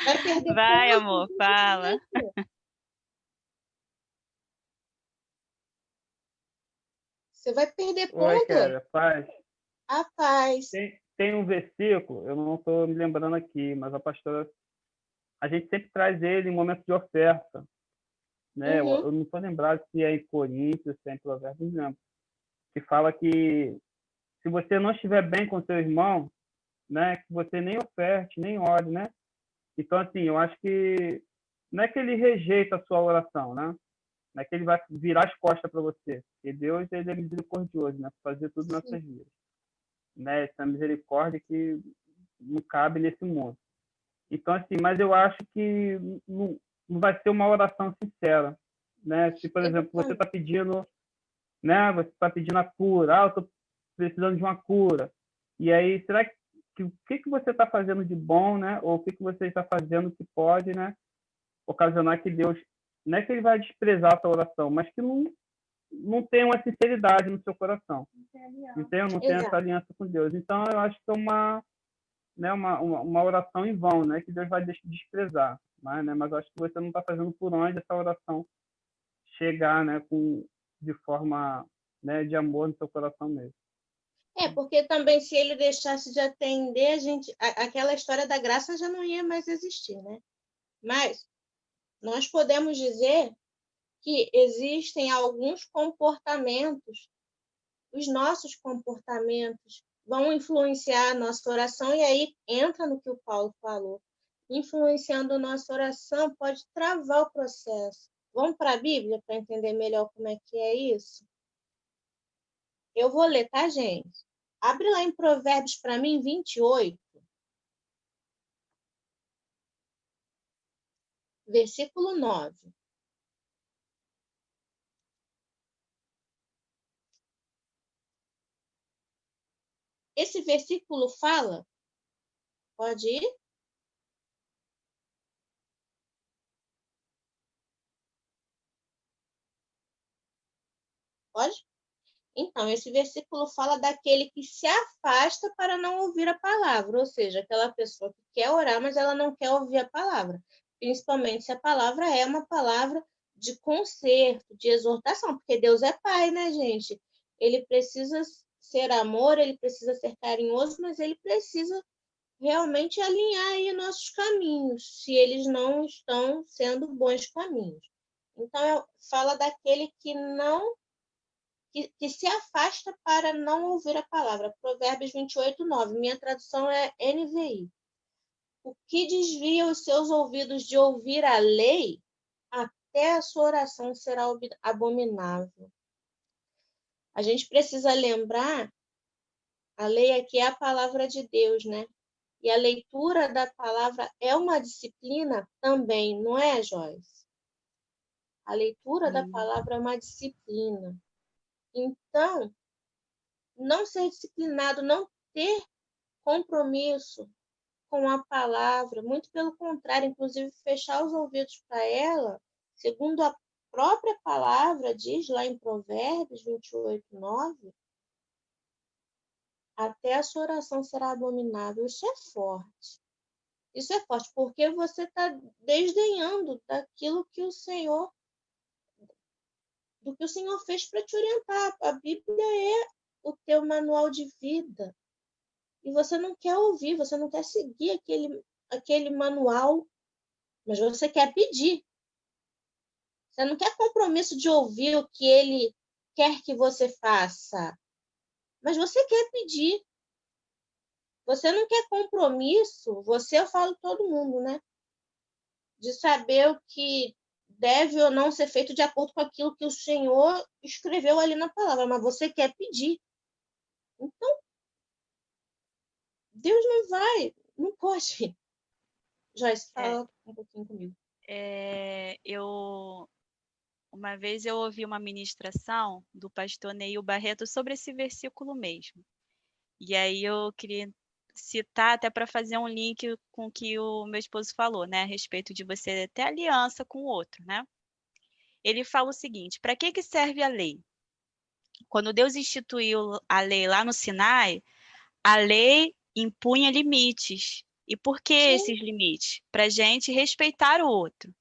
Vai perder Vai, ponto? amor, fala. Você vai perder Oi, ponto? cara, paz. Rapaz. Tem um versículo, eu não estou me lembrando aqui, mas a pastora, a gente sempre traz ele em momentos de oferta, né? Uhum. Eu não estou lembrado se é em Coríntios, se é em Provérbios, não lembro, que fala que se você não estiver bem com seu irmão, né, que você nem oferte, nem ore, né? Então, assim, eu acho que não é que ele rejeita a sua oração, né? Não é que ele vai virar as costas para você. Porque Deus, ele é misericordioso, né? Para fazer tudo nas Sim. nossas vidas. Né? Essa misericórdia que não cabe nesse mundo. Então, assim, mas eu acho que não vai ser uma oração sincera, né? Se, por exemplo, você está pedindo, né? Você está pedindo a cura, eu estou precisando de uma cura. E aí, será que o que você está fazendo de bom, né? Ou o que você está fazendo que pode, né? Ocasionar que Deus, não é que ele vai desprezar a sua oração, mas que não tem uma sinceridade no seu coração. Não tem essa aliança com Deus. Então, eu acho que é uma oração em vão, né? Que Deus vai desprezar. Mas eu acho que você não está fazendo por onde essa oração chegar, né? De forma, né, de amor no seu coração mesmo. Porque também se ele deixasse de atender, aquela história da graça já não ia mais existir, né? Mas nós podemos dizer que existem alguns comportamentos, os nossos comportamentos vão influenciar a nossa oração, e aí entra no que o Paulo falou. Influenciando a nossa oração pode travar o processo. Vamos para a Bíblia para entender melhor como é que é isso? Eu vou ler, tá, gente? Abre lá em Provérbios para mim, 28, versículo 9. Esse versículo fala, pode ir? Pode? Então, esse versículo fala daquele que se afasta para não ouvir a palavra, ou seja, aquela pessoa que quer orar, mas ela não quer ouvir a palavra, principalmente se a palavra é uma palavra de conserto, de exortação, porque Deus é Pai, né, gente? Ele precisa ser amor, ele precisa ser carinhoso, mas ele precisa realmente alinhar aí nossos caminhos, se eles não estão sendo bons caminhos. Então, fala daquele que não que se afasta para não ouvir a palavra. Provérbios 28, 9. Minha tradução é NVI. O que desvia os seus ouvidos de ouvir a lei, até a sua oração será abominável. A gente precisa lembrar, a lei aqui é a palavra de Deus, né? E a leitura da palavra é uma disciplina também, não é, Joyce? A leitura da palavra é uma disciplina. Então, não ser disciplinado, não ter compromisso com a palavra, muito pelo contrário, inclusive fechar os ouvidos para ela, segundo a própria palavra diz lá em Provérbios 28, 9, até a sua oração será abominável. Isso é forte. Isso é forte, porque você está desdenhando do que o Senhor fez para te orientar. A Bíblia é o teu manual de vida. E você não quer ouvir, você não quer seguir aquele manual, mas você quer pedir. Você não quer compromisso de ouvir o que ele quer que você faça, mas você quer pedir. Você não quer compromisso, eu falo todo mundo, né? De saber o que deve ou não ser feito de acordo com aquilo que o Senhor escreveu ali na palavra, mas você quer pedir. Então, Deus não pode. Joyce, fala um pouquinho comigo. Uma vez eu ouvi uma ministração do pastor Neil Barreto sobre esse versículo mesmo. E aí eu queria citar até para fazer um link com o que o meu esposo falou, né, a respeito de você ter aliança com o outro, né? Ele fala o seguinte: para que que serve a lei? Quando Deus instituiu a lei lá no Sinai, a lei impunha limites. E por que Sim, esses limites? Para a gente respeitar o outro.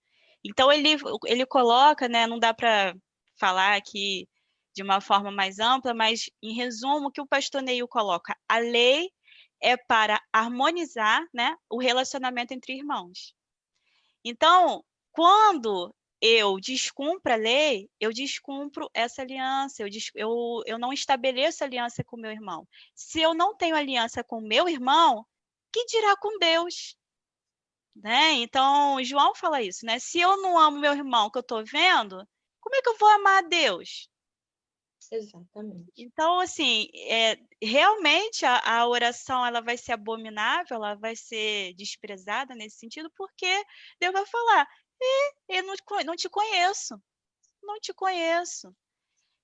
Então ele coloca, né, não dá para falar aqui de uma forma mais ampla, mas em resumo, o que o pastor Neil coloca, a lei é para harmonizar, né, o relacionamento entre irmãos. Então, quando eu descumpro a lei, eu descumpro essa aliança, eu não estabeleço aliança com meu irmão. Se eu não tenho aliança com meu irmão, que dirá com Deus? Né? Então, João fala isso, né? Se eu não amo meu irmão que eu estou vendo, como é que eu vou amar a Deus? exatamente. Então, assim, realmente a oração ela vai ser abominável, ela vai ser desprezada nesse sentido, porque Deus vai falar: eu não te conheço, não te conheço.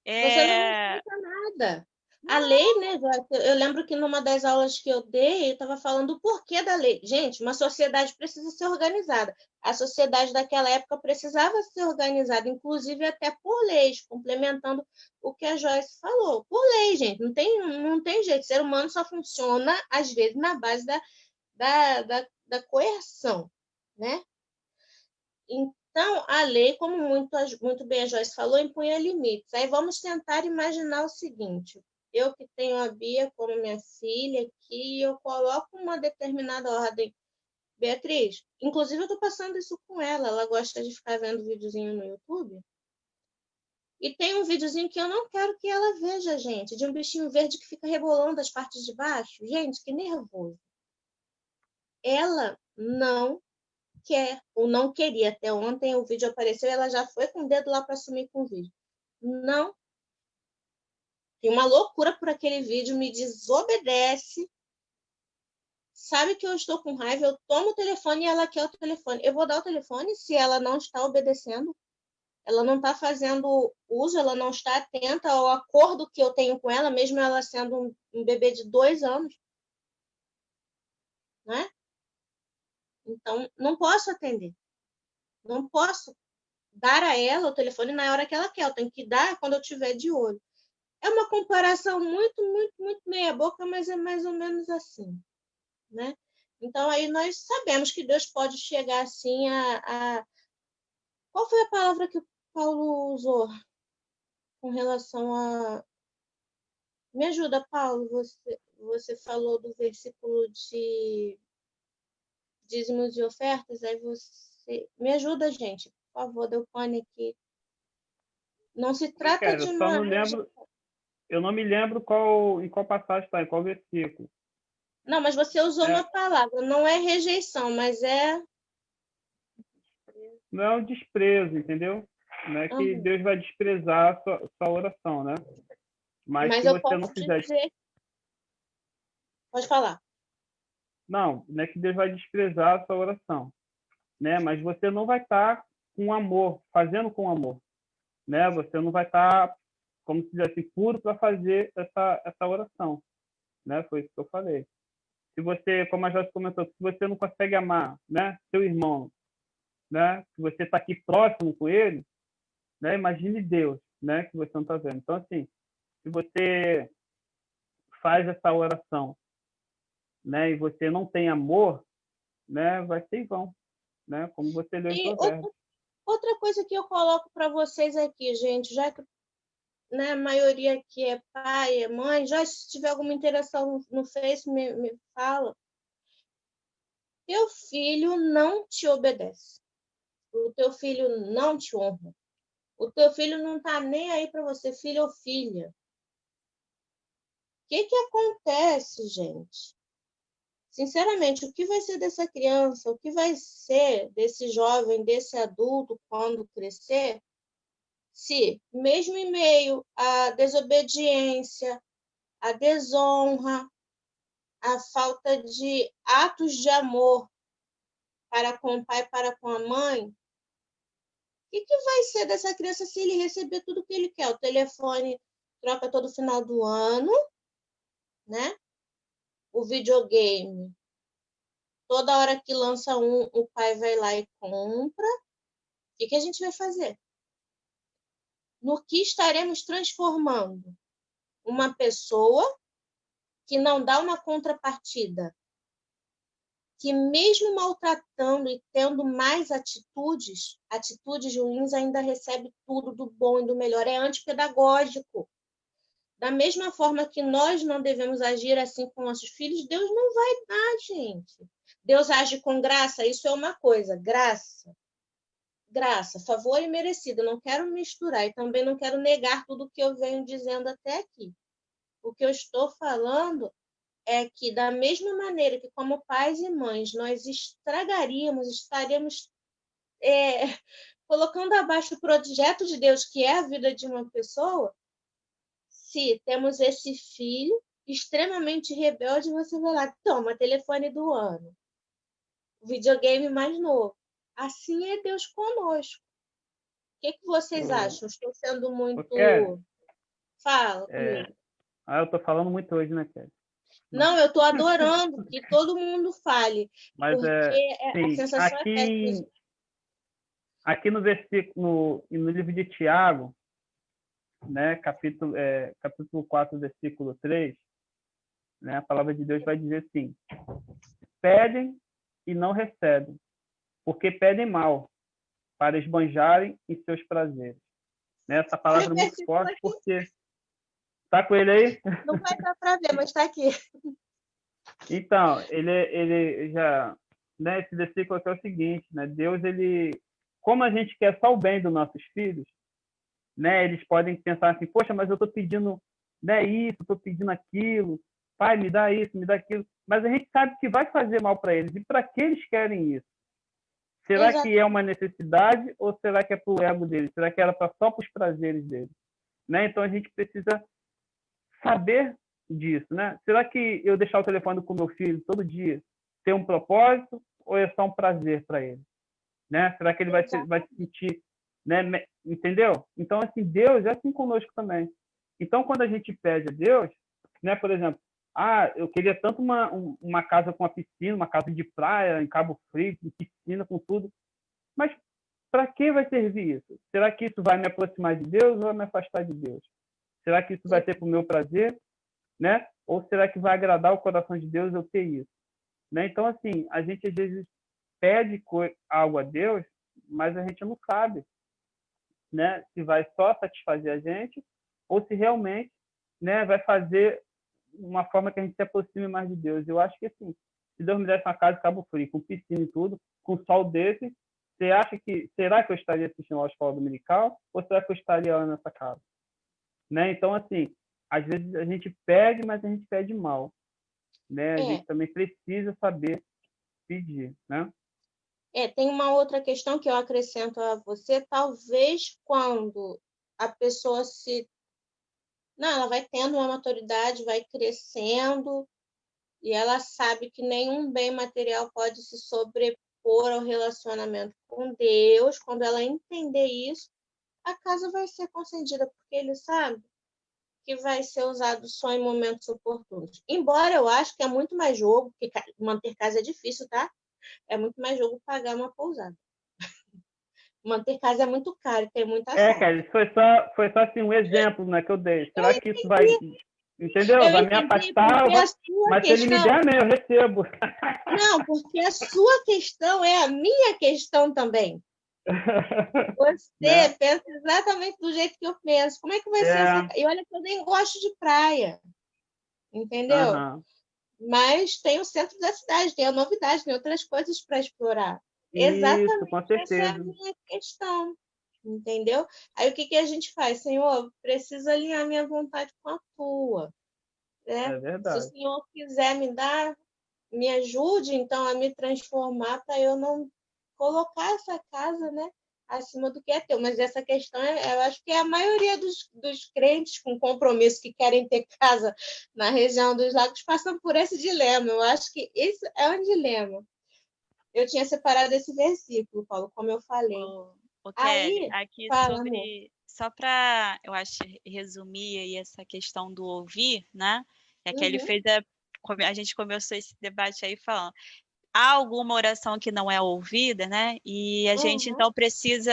Você não É... respeita nada. A Não, lei, né, Joyce? Eu lembro que numa das aulas que eu dei, eu estava falando o porquê da lei. Gente, uma sociedade precisa ser organizada. A sociedade daquela época precisava ser organizada, inclusive até por leis, complementando o que a Joyce falou. Por lei, gente, não tem jeito. O ser humano só funciona, às vezes, na base da coerção, né? Então, a lei, como muito bem a Joyce falou, impunha limites. Aí vamos tentar imaginar o seguinte: eu que tenho a Bia como minha filha aqui, eu coloco uma determinada ordem. Beatriz, inclusive eu estou passando isso com ela gosta de ficar vendo videozinho no YouTube. E tem um videozinho que eu não quero que ela veja, gente, de um bichinho verde que fica rebolando as partes de baixo. Gente, que nervoso. Ela não quer ou não queria. Até ontem o vídeo apareceu e ela já foi com o dedo lá para sumir com o vídeo. Não. Tem uma loucura por aquele vídeo, me desobedece. Sabe que eu estou com raiva, eu tomo o telefone e ela quer o telefone. Eu vou dar o telefone se ela não está obedecendo, ela não está fazendo uso, ela não está atenta ao acordo que eu tenho com ela, mesmo ela sendo um bebê de 2 anos, né? Então, não posso atender. Não posso dar a ela o telefone na hora que ela quer. Eu tenho que dar quando eu estiver de olho. É uma comparação muito, muito, muito meia boca, mas é mais ou menos assim, né? Então, aí nós sabemos que Deus pode chegar assim a... Qual foi a palavra que o Paulo usou com relação a... Me ajuda, Paulo, você falou do versículo de dízimos e ofertas, aí você... Me ajuda, gente, por favor, deu pane aqui. Não se trata Cara, de eu só uma... não lembro, eu não me lembro em qual passagem está, em qual versículo. Não, mas você usou É, uma palavra, não é rejeição, mas é... não é um desprezo, entendeu? Não é que Uhum. Deus vai desprezar a sua oração, né? Mas Mas se eu você não posso fizer, dizer... Pode falar. não é que Deus vai desprezar a sua oração, né? Mas você não vai estar com amor, fazendo com amor, né? Você não vai estar, como se diz assim, puro para fazer essa oração, né? Foi isso que eu falei. Se você, como a Joyce comentou, se você não consegue amar, né, seu irmão, né, se você está aqui próximo com ele, né, imagine Deus, né, que você não está vendo. Então, assim, se você faz essa oração, né, e você não tem amor, né, vai ser em vão, né, como você leu em E Provérbios. outra coisa que eu coloco para vocês aqui, gente, já que, né, a maioria aqui é pai, é mãe, já se tiver alguma interação no Face, me fala. Teu filho não te obedece. O teu filho não te honra. O teu filho não tá nem aí para você, filho ou filha. O que acontece, gente? Sinceramente, o que vai ser dessa criança? O que vai ser desse jovem, desse adulto quando crescer? Se, mesmo em meio à desobediência, à desonra, à falta de atos de amor para com o pai e para com a mãe, o que vai ser dessa criança se ele receber tudo que ele quer? O telefone troca todo final do ano, né? o videogame, toda hora que lança um, o pai vai lá e compra, o que a gente vai fazer? No que estaremos transformando? Uma pessoa que não dá uma contrapartida, que mesmo maltratando e tendo mais atitudes ruins, ainda recebe tudo do bom e do melhor. É antipedagógico. Da mesma forma que nós não devemos agir assim com nossos filhos, Deus não vai dar, gente. Deus age com graça, isso é uma coisa, graça, favor e merecido. Não quero misturar e também não quero negar tudo que eu venho dizendo até aqui. O que eu estou falando é que, da mesma maneira que, como pais e mães, nós estaríamos colocando abaixo o projeto de Deus, que é a vida de uma pessoa, se temos esse filho extremamente rebelde, você vai lá, toma, telefone do ano, videogame mais novo. Assim é Deus conosco. O que vocês acham? Estou sendo muito... Fala comigo. Eu tô falando muito hoje, né, Kelly? Não, eu tô adorando que todo mundo fale. Mas porque sim, a sensação é péssima. Aqui no versículo, no livro de Tiago, né, capítulo 4, versículo 3, né, a palavra de Deus vai dizer assim: pedem e não recebem, porque pedem mal, para esbanjarem em seus prazeres. Né, essa palavra é muito forte, porque... Tá com ele aí? Não vai dar para ver, mas está aqui. Então, ele já... Né, esse versículo aqui é o seguinte, né, Deus, como a gente quer só o bem dos nossos filhos, né, eles podem pensar assim, poxa, mas eu estou pedindo, né, isso, estou pedindo aquilo, pai, me dá isso, me dá aquilo, mas a gente sabe que vai fazer mal para eles. E para que eles querem isso? Será Exato. que é uma necessidade ou será que é para o ego deles? Será que era só para os prazeres deles? Né? Então a gente precisa saber disso, né? Será que eu deixar o telefone com meu filho todo dia tem um propósito ou é só um prazer para ele? Né? Será que ele vai se sentir, né? Entendeu? Então, assim, Deus é assim conosco também. Então, quando a gente pede a Deus, né? Por exemplo, eu queria tanto uma casa com uma piscina, uma casa de praia em Cabo Frio, com piscina, com tudo. Mas para que vai servir isso? Será que isso vai me aproximar de Deus ou vai me afastar de Deus? Será que isso vai ser para o meu prazer, né? Ou será que vai agradar o coração de Deus eu ter isso? Né? Então, assim, a gente às vezes pede algo a Deus, mas a gente não sabe, né? Se vai só satisfazer a gente ou se realmente, né, vai fazer uma forma que a gente se aproxime mais de Deus. Eu acho que, assim, se Deus me desse uma casa de Cabo Frio, com piscina e tudo, com sol desse, será que eu estaria assistindo a escola dominical ou será que eu estaria lá nessa casa? Né? Então, assim, às vezes a gente pede, mas a gente pede mal. Né? A gente também precisa saber pedir. Né? Tem uma outra questão que eu acrescento a você. Talvez quando a pessoa ela vai tendo uma maturidade, vai crescendo, e ela sabe que nenhum bem material pode se sobrepor ao relacionamento com Deus. Quando ela entender isso, a casa vai ser concedida, porque ele sabe que vai ser usado só em momentos oportunos. Embora eu acho que é muito mais jogo, porque manter casa é difícil, tá? É muito mais jogo pagar uma pousada. Manter casa é muito caro, tem muita sorte. Cara, foi só assim, um exemplo, né, que eu dei. Será que isso vai... Entendeu? Vai me afastar, mas se ele me der, eu recebo. Não, porque a sua questão é a minha questão também. Você pensa exatamente do jeito que eu penso. Como é que vai ser essa... E olha que eu nem gosto de praia. Entendeu? Mas tem o centro da cidade, tem a novidade, tem outras coisas para explorar. Exatamente, com certeza. essa é a minha questão. Entendeu? Aí o que a gente faz? Senhor, preciso alinhar minha vontade com a tua. Né? É verdade. Se o Senhor quiser me ajude, então, a me transformar para eu não colocar essa casa, né, acima do que é teu. Mas essa questão, eu acho que é a maioria dos crentes com compromisso que querem ter casa na região dos lagos passam por esse dilema. Eu acho que isso é um dilema. Eu tinha separado esse versículo, Paulo, como eu falei. Kelly, aqui só para, eu acho, resumir aí essa questão do ouvir, né? A Kelly fez a a gente começou esse debate aí falando, há alguma oração que não é ouvida, né? E a gente, então, precisa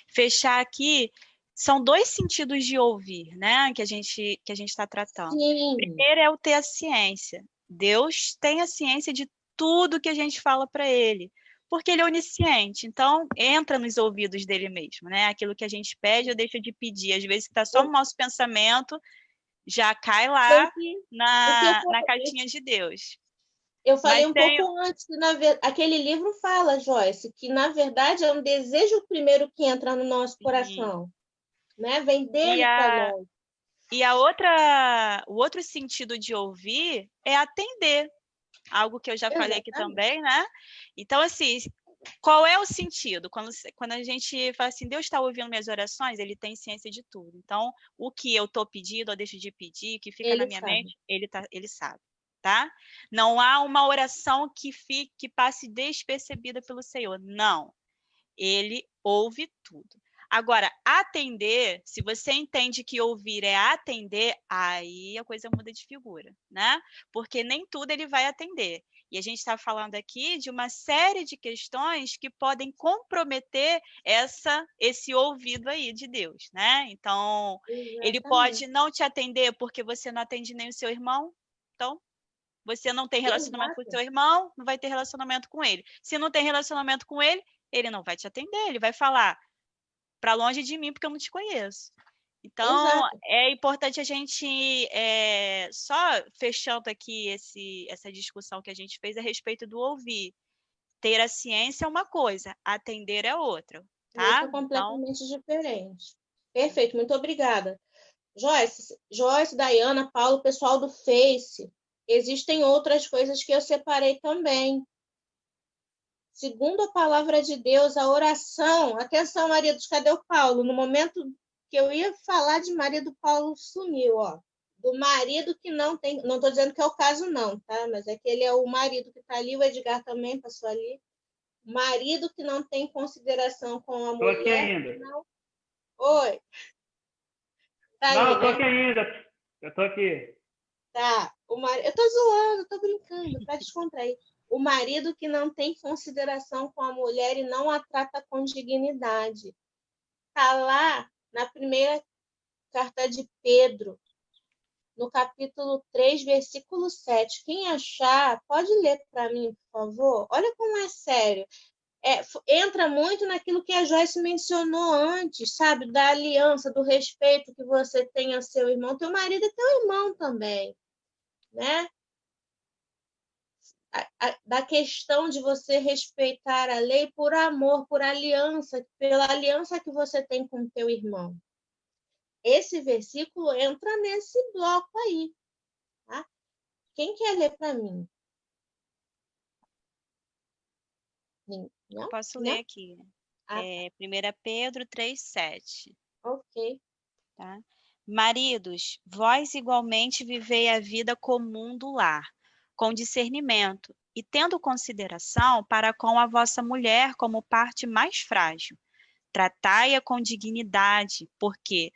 fechar aqui. São dois sentidos de ouvir, né? Que a gente está tratando. Sim. Primeiro é o ter a ciência. Deus tem a ciência de tudo que a gente fala para ele, porque ele é onisciente. Então, entra nos ouvidos dele mesmo, né? Aquilo que a gente pede ou deixa de pedir. Às vezes está só no nosso pensamento, já cai lá na caixinha de Deus. Eu falei Mas um pouco antes, que aquele livro fala, Joyce, que na verdade é um desejo primeiro que entra no nosso coração, né? Vem dele para nós. E o outro sentido de ouvir é atender, algo que eu já falei aqui também, né? Então, assim, qual é o sentido? Quando a gente fala assim, Deus está ouvindo minhas orações, ele tem ciência de tudo. Então, o que eu estou pedindo ou deixo de pedir, que fica na minha mente, ele sabe. Tá? Não há uma oração que passe despercebida pelo Senhor. Não. Ele ouve tudo. Agora, atender, se você entende que ouvir é atender, aí a coisa muda de figura, né? Porque nem tudo ele vai atender. E a gente está falando aqui de uma série de questões que podem comprometer esse ouvido aí de Deus, né? Então, ele pode não te atender porque você não atende nem o seu irmão. Então, você não tem relacionamento com o seu irmão, não vai ter relacionamento com ele. Se não tem relacionamento com ele, ele não vai te atender, ele vai falar para longe de mim porque eu não te conheço. Então, é importante a gente, só fechando aqui essa discussão que a gente fez a respeito do ouvir. Ter a ciência é uma coisa, atender é outra. Tá? Isso é completamente diferente. Perfeito, muito obrigada. Joyce, Dayana, Paulo, pessoal do Face, existem outras coisas que eu separei também. Segundo a palavra de Deus, a oração... Atenção, maridos, cadê o Paulo? No momento que eu ia falar de marido, Paulo sumiu, ó. Do marido que não tem... Não estou dizendo que é o caso, não, tá? Mas é que ele é o marido que está ali, o Edgar também passou ali. Marido que não tem consideração com a mulher... Estou aqui ainda. Não. Oi. Tá não, aí, eu tô aqui ainda. Eu tô aqui. Tá. Eu tô zoando, tô brincando, para descontrair. O marido que não tem consideração com a mulher e não a trata com dignidade. Tá lá na primeira carta de Pedro, no capítulo 3, versículo 7. Quem achar, pode ler para mim, por favor? Olha como é sério. Entra muito naquilo que a Joyce mencionou antes, sabe? Da aliança, do respeito que você tem a seu irmão. Teu marido é teu irmão também, né? Da questão de você respeitar a lei por amor, por aliança, pela aliança que você tem com teu irmão. Esse versículo entra nesse bloco aí. Tá? Quem quer ler para mim? Não? Eu posso ler aqui. 1 Pedro 3,7. Ok. Tá? Maridos, vós igualmente vivei a vida comum do lar, com discernimento, e tendo consideração para com a vossa mulher como parte mais frágil. Tratai-a com dignidade, porque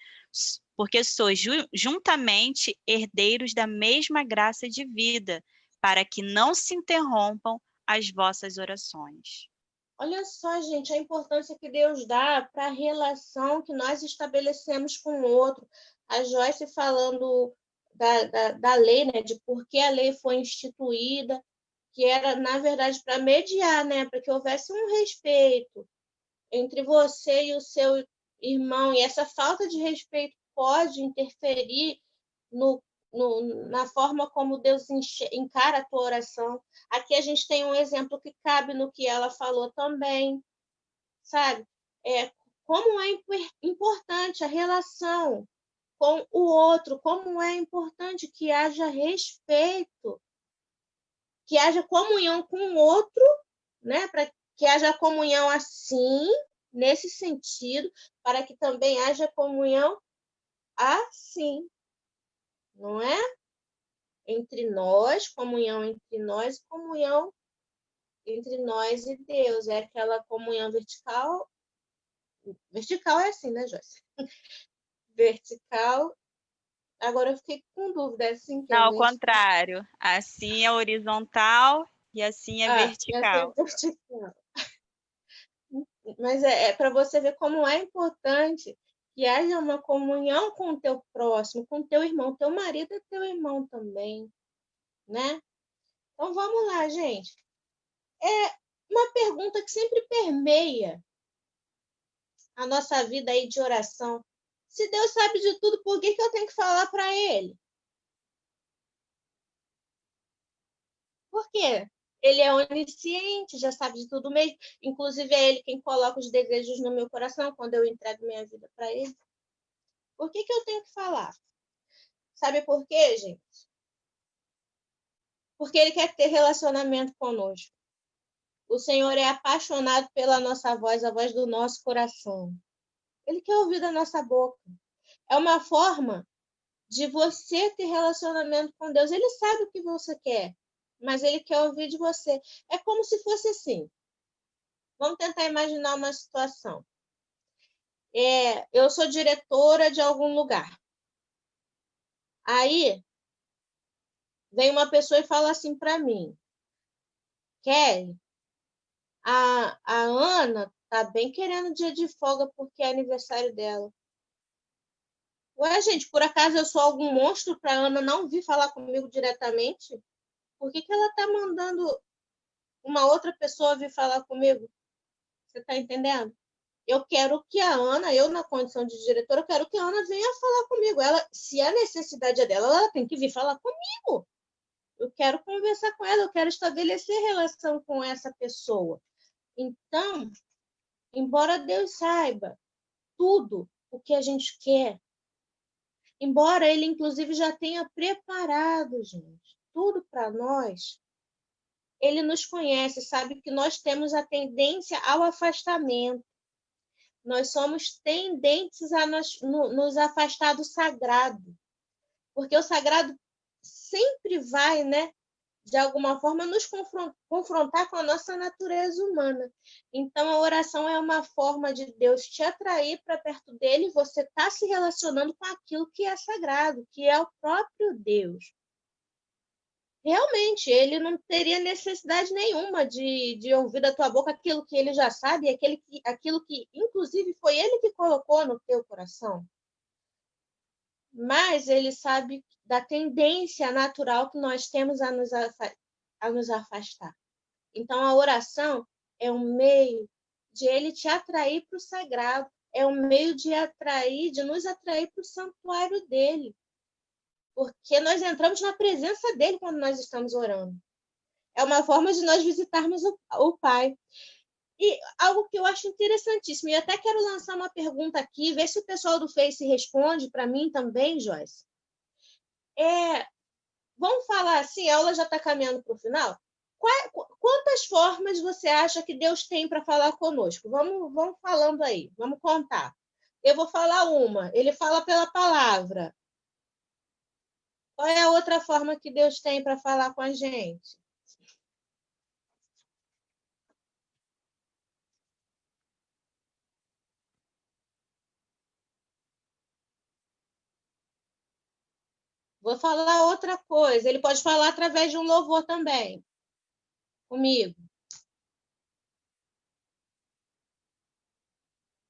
sois juntamente herdeiros da mesma graça de vida, para que não se interrompam as vossas orações. Olha só, gente, a importância que Deus dá para a relação que nós estabelecemos com o outro. A Joyce falando da lei, né, de por que a lei foi instituída, que era, na verdade, para mediar, né, para que houvesse um respeito entre você e o seu irmão. E essa falta de respeito pode interferir na forma como Deus encara a tua oração. Aqui a gente tem um exemplo que cabe no que ela falou também, sabe? Como é importante a relação com o outro, como é importante que haja respeito, que haja comunhão com o outro, né? Para que haja comunhão assim, nesse sentido, para que também haja comunhão assim. Não é? Entre nós, comunhão entre nós, comunhão entre nós e Deus. É aquela comunhão vertical. Vertical é assim, né, Joyce? Vertical Agora eu fiquei com dúvida, é assim que é Não, ao vertical? contrário. Assim é horizontal e assim é Ia ser vertical. vertical. Mas é para você ver como é importante que haja uma comunhão com o teu próximo, com o teu irmão. Teu marido é teu irmão também, né? Então vamos lá, gente. É uma pergunta que sempre permeia a nossa vida aí de oração. Se Deus sabe de tudo, por que eu tenho que falar para Ele? Por quê? Ele é onisciente, já sabe de tudo mesmo. Inclusive, é Ele quem coloca os desejos no meu coração quando eu entrego minha vida para Ele. Por que eu tenho que falar? Sabe por quê, gente? Porque Ele quer ter relacionamento conosco. O Senhor é apaixonado pela nossa voz, a voz do nosso coração. Ele quer ouvir da nossa boca. É uma forma de você ter relacionamento com Deus. Ele sabe o que você quer, mas Ele quer ouvir de você. É como se fosse assim. Vamos tentar imaginar uma situação. Eu sou diretora de algum lugar. Aí, vem uma pessoa e fala assim para mim, Kelly, a Ana tá bem querendo dia de folga porque é aniversário dela. Ué, gente, por acaso eu sou algum monstro para Ana não vir falar comigo diretamente? Por que ela tá mandando uma outra pessoa vir falar comigo? Você tá entendendo? Eu quero que a Ana, eu na condição de diretora, eu quero que a Ana venha falar comigo. Ela, se a necessidade é dela, ela tem que vir falar comigo. Eu quero conversar com ela, eu quero estabelecer relação com essa pessoa. Então, embora Deus saiba tudo o que a gente quer, embora Ele, inclusive, já tenha preparado, gente, tudo para nós, Ele nos conhece, sabe que nós temos a tendência ao afastamento. Nós somos tendentes a nos afastar do sagrado, porque o sagrado sempre vai, né, de alguma forma, nos confrontar com a nossa natureza humana. Então, a oração é uma forma de Deus te atrair para perto dele e você está se relacionando com aquilo que é sagrado, que é o próprio Deus. Realmente, ele não teria necessidade nenhuma de ouvir da tua boca aquilo que ele já sabe, aquilo que, inclusive, foi ele que colocou no teu coração. Mas ele sabe da tendência natural que nós temos a nos afastar. Então, a oração é um meio de ele te atrair para o sagrado, é um meio de nos atrair para o santuário dele. Porque nós entramos na presença dele quando nós estamos orando. É uma forma de nós visitarmos o Pai. E algo que eu acho interessantíssimo, e até quero lançar uma pergunta aqui, ver se o pessoal do Face responde para mim também, Joyce. Vamos falar assim, a aula já está caminhando para o final. Quantas formas você acha que Deus tem para falar conosco? Vamos falando aí, vamos contar. Eu vou falar uma, ele fala pela palavra. Qual é a outra forma que Deus tem para falar com a gente? Vou falar outra coisa. Ele pode falar através de um louvor também. Comigo.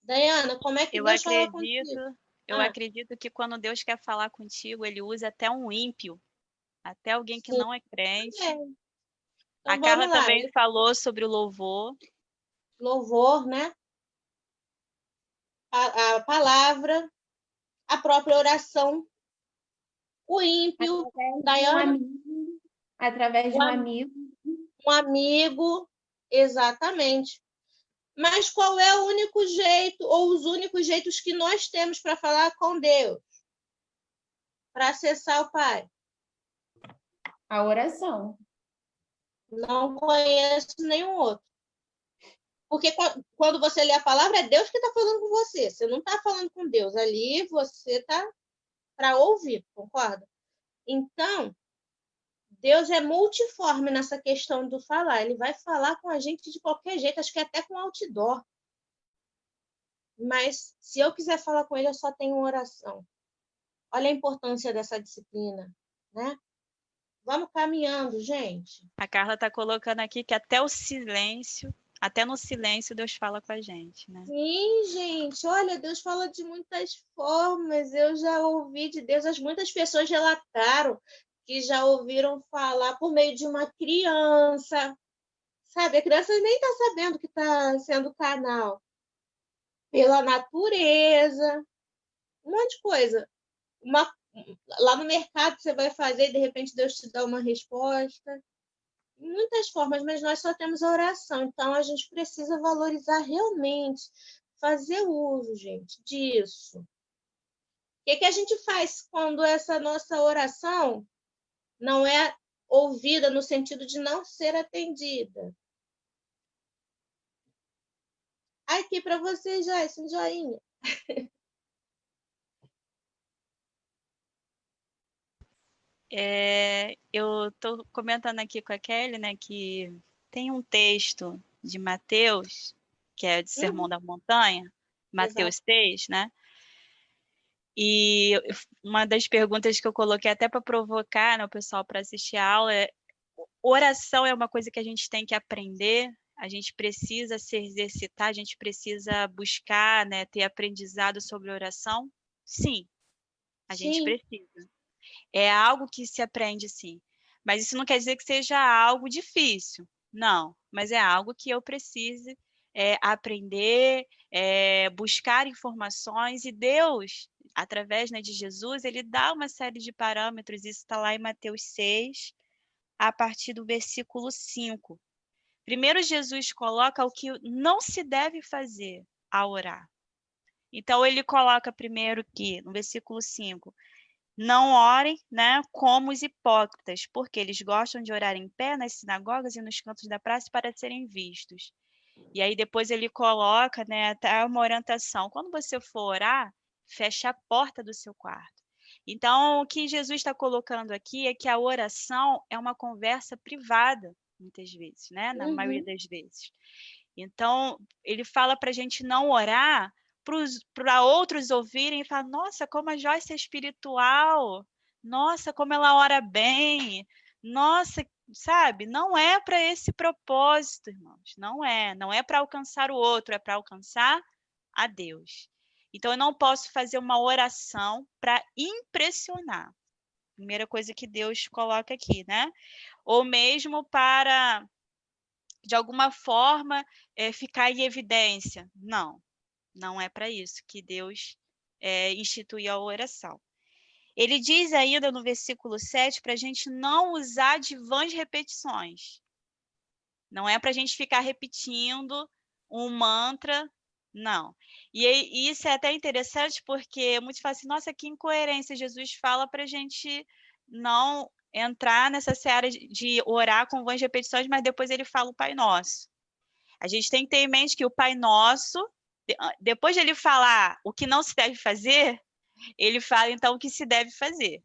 Daiana, como é que Deus fala contigo? Eu acredito que quando Deus quer falar contigo, ele usa até um ímpio, até alguém que não é crente. Então, a Carla também falou sobre o louvor. Louvor, né? A palavra, a própria oração, o ímpio, Daiana. Através de um amigo. Um amigo, exatamente. Mas qual é o único jeito, ou os únicos jeitos que nós temos para falar com Deus? Para acessar o Pai? A oração. Não conheço nenhum outro. Porque quando você lê a palavra, é Deus que está falando com você. Você não está falando com Deus. Ali você está para ouvir, concorda? Então, Deus é multiforme nessa questão do falar. Ele vai falar com a gente de qualquer jeito, acho que até com outdoor. Mas se eu quiser falar com ele, eu só tenho oração. Olha a importância dessa disciplina, né? Vamos caminhando, gente. A Carla está colocando aqui que até no silêncio Deus fala com a gente, né? Sim, gente, olha, Deus fala de muitas formas. Eu já ouvi de Deus, muitas pessoas relataram que já ouviram falar por meio de uma criança. Sabe, a criança nem está sabendo que está sendo canal. Pela natureza, um monte de coisa. Lá no mercado você vai fazer e de repente Deus te dá uma resposta. Muitas formas, mas nós só temos a oração. Então a gente precisa valorizar realmente, fazer uso, gente, disso. O que a gente faz quando essa nossa oração não é ouvida no sentido de não ser atendida? Aqui para vocês, Joyce, um joinha. Eu estou comentando aqui com a Kelly, né, que tem um texto de Mateus, que é de Sermão da Montanha, Mateus 6, né? E uma das perguntas que eu coloquei até para provocar, né, o pessoal para assistir a aula é: oração é uma coisa que a gente tem que aprender, a gente precisa se exercitar, a gente precisa buscar, né, ter aprendizado sobre oração? Sim, a gente precisa. É algo que se aprende, sim. Mas isso não quer dizer que seja algo difícil. Não, mas é algo que eu precise aprender, buscar informações. E Deus, através, né, de Jesus, ele dá uma série de parâmetros. Isso está lá em Mateus 6, a partir do versículo 5. Primeiro, Jesus coloca o que não se deve fazer ao orar. Então, ele coloca primeiro que, no versículo 5, não orem, né, como os hipócritas, porque eles gostam de orar em pé nas sinagogas e nos cantos da praça para serem vistos. E aí depois ele coloca, né, até uma orientação. Quando você for orar, feche a porta do seu quarto. Então, o que Jesus está colocando aqui é que a oração é uma conversa privada, muitas vezes, né, na maioria das vezes. Então, ele fala para a gente não orar para outros ouvirem e falar: nossa, como a Joyce é espiritual, nossa, como ela ora bem, nossa, sabe? Não é para esse propósito, irmãos, não é para alcançar o outro, é para alcançar a Deus. Então, eu não posso fazer uma oração para impressionar. Primeira coisa que Deus coloca aqui, né? Ou mesmo para, de alguma forma, ficar em evidência. Não é para isso que Deus instituiu a oração. Ele diz ainda no versículo 7 para a gente não usar de vãs repetições. Não é para a gente ficar repetindo um mantra, não. E isso é até interessante porque muitos falam assim: nossa, que incoerência. Jesus fala para a gente não entrar nessa seara de orar com vãs repetições, mas depois ele fala o Pai Nosso. A gente tem que ter em mente que o Pai Nosso, depois de ele falar o que não se deve fazer, ele fala então o que se deve fazer.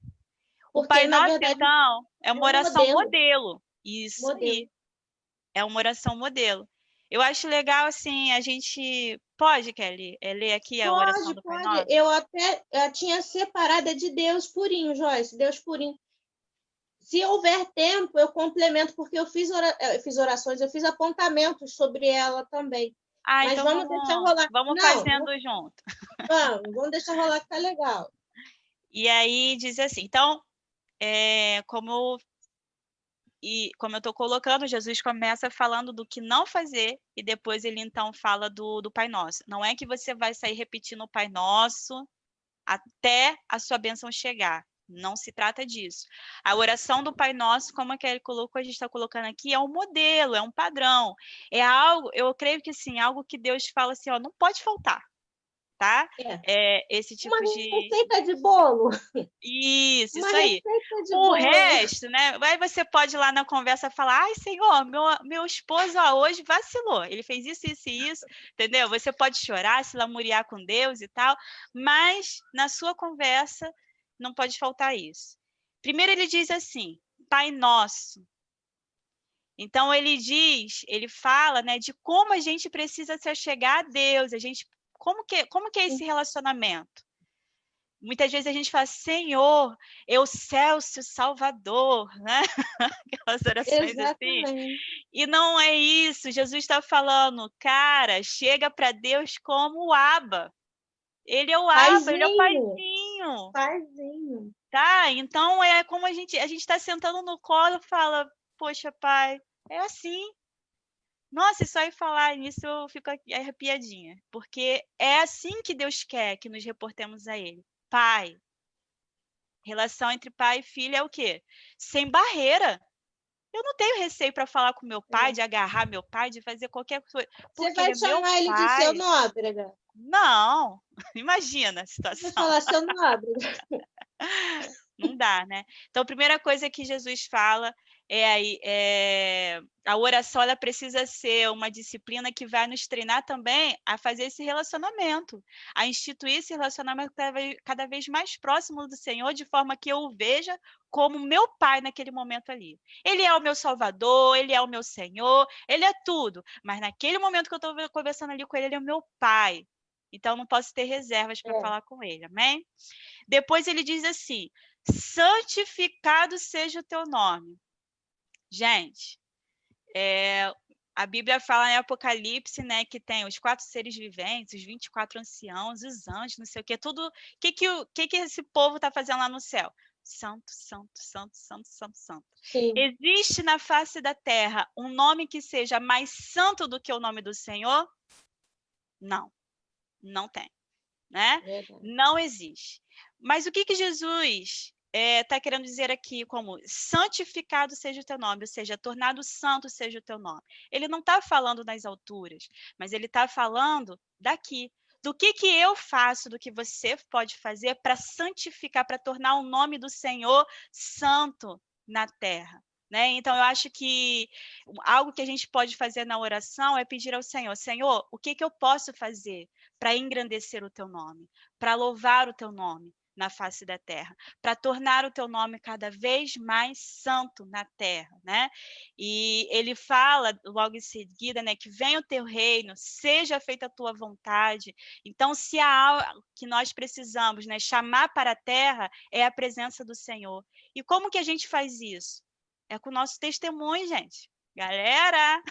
Porque, o Pai Nosso, verdade, então, é uma oração modelo. Isso aí. É uma oração modelo. Eu acho legal, assim, a gente... Pode, Kelly, ler aqui a oração do Pai Nosso? Eu tinha separado de Deus purinho, Joyce, Deus purinho. Se houver tempo, eu complemento, porque eu fiz orações, eu fiz apontamentos sobre ela também. Mas então vamos deixar rolar. Vamos fazendo junto. Vamos deixar rolar que tá legal. E aí diz assim, então, como eu estou colocando, Jesus começa falando do que não fazer e depois ele então fala do Pai Nosso. Não é que você vai sair repetindo o Pai Nosso até a sua bênção chegar. Não se trata disso. A oração do Pai Nosso, como a Kelly colocou, a gente está colocando aqui, é um modelo, é um padrão. É algo, eu creio que sim, algo que Deus fala assim, ó, não pode faltar. Tá? Esse tipo uma de... receita de bolo. Isso aí. O resto, né? Aí você pode ir lá na conversa falar: ai, Senhor, meu esposo hoje vacilou. Ele fez isso, isso e isso, entendeu? Você pode chorar, se lamuriar com Deus e tal, mas na sua conversa não pode faltar isso. Primeiro ele diz assim: Pai Nosso. Então ele fala, né, de como a gente precisa se achegar a Deus, como que é esse relacionamento? Muitas vezes a gente fala, Senhor, Excelso Salvador, né? Aquelas orações assim. Exatamente. E não é isso. Jesus está falando, cara, chega para Deus como o Abba. Ele é o Abba, ele é o Paizinho. paizinho. Paizinho. Tá? Então é como a gente está sentando no colo e fala, poxa, pai, é assim. Nossa, e só em falar nisso eu fico arrepiadinha. Porque é assim que Deus quer que nos reportemos a Ele. Pai. Relação entre pai e filho é o quê? Sem barreira. Eu não tenho receio para falar com meu pai, de agarrar meu pai, de fazer qualquer coisa. Você Porque ele vai é meu chamar ele de pai. seu Nóbrega? Não, imagina a Você vai situação. falar seu Nóbrega. Não dá, né? Então, a primeira coisa que Jesus fala é a oração, ela precisa ser uma disciplina que vai nos treinar também a fazer esse relacionamento, a instituir esse relacionamento cada vez mais próximo do Senhor, de forma que eu o veja como meu pai naquele momento ali. Ele é o meu Salvador, ele é o meu Senhor, ele é tudo. Mas naquele momento que eu estou conversando ali com ele, ele é o meu pai. Então, não posso ter reservas para falar com ele, amém? Depois ele diz assim, santificado seja o teu nome. Gente, a Bíblia fala em Apocalipse, né, que tem os 4 seres viventes, os 24 anciãos, os anjos, não sei o quê, tudo. O que esse povo está fazendo lá no céu? Santo, santo, santo, santo, santo, santo. Sim. Existe na face da terra um nome que seja mais santo do que o nome do Senhor? Não, não tem, né? Verdade. Não existe. Mas o que Jesus está querendo dizer aqui como santificado seja o teu nome, ou seja, tornado santo seja o teu nome. Ele não está falando nas alturas, mas ele está falando daqui. Do que eu faço, do que você pode fazer para santificar, para tornar o nome do Senhor santo na terra. Né? Então, eu acho que algo que a gente pode fazer na oração é pedir ao Senhor, Senhor, o que eu posso fazer para engrandecer o teu nome, para louvar o teu nome na face da terra, para tornar o teu nome cada vez mais santo na terra, né? E ele fala logo em seguida, né, que venha o teu reino, seja feita a tua vontade. Então, se há algo que nós precisamos, né, chamar para a terra, é a presença do Senhor. E como que a gente faz isso? É com o nosso testemunho, gente. Galera,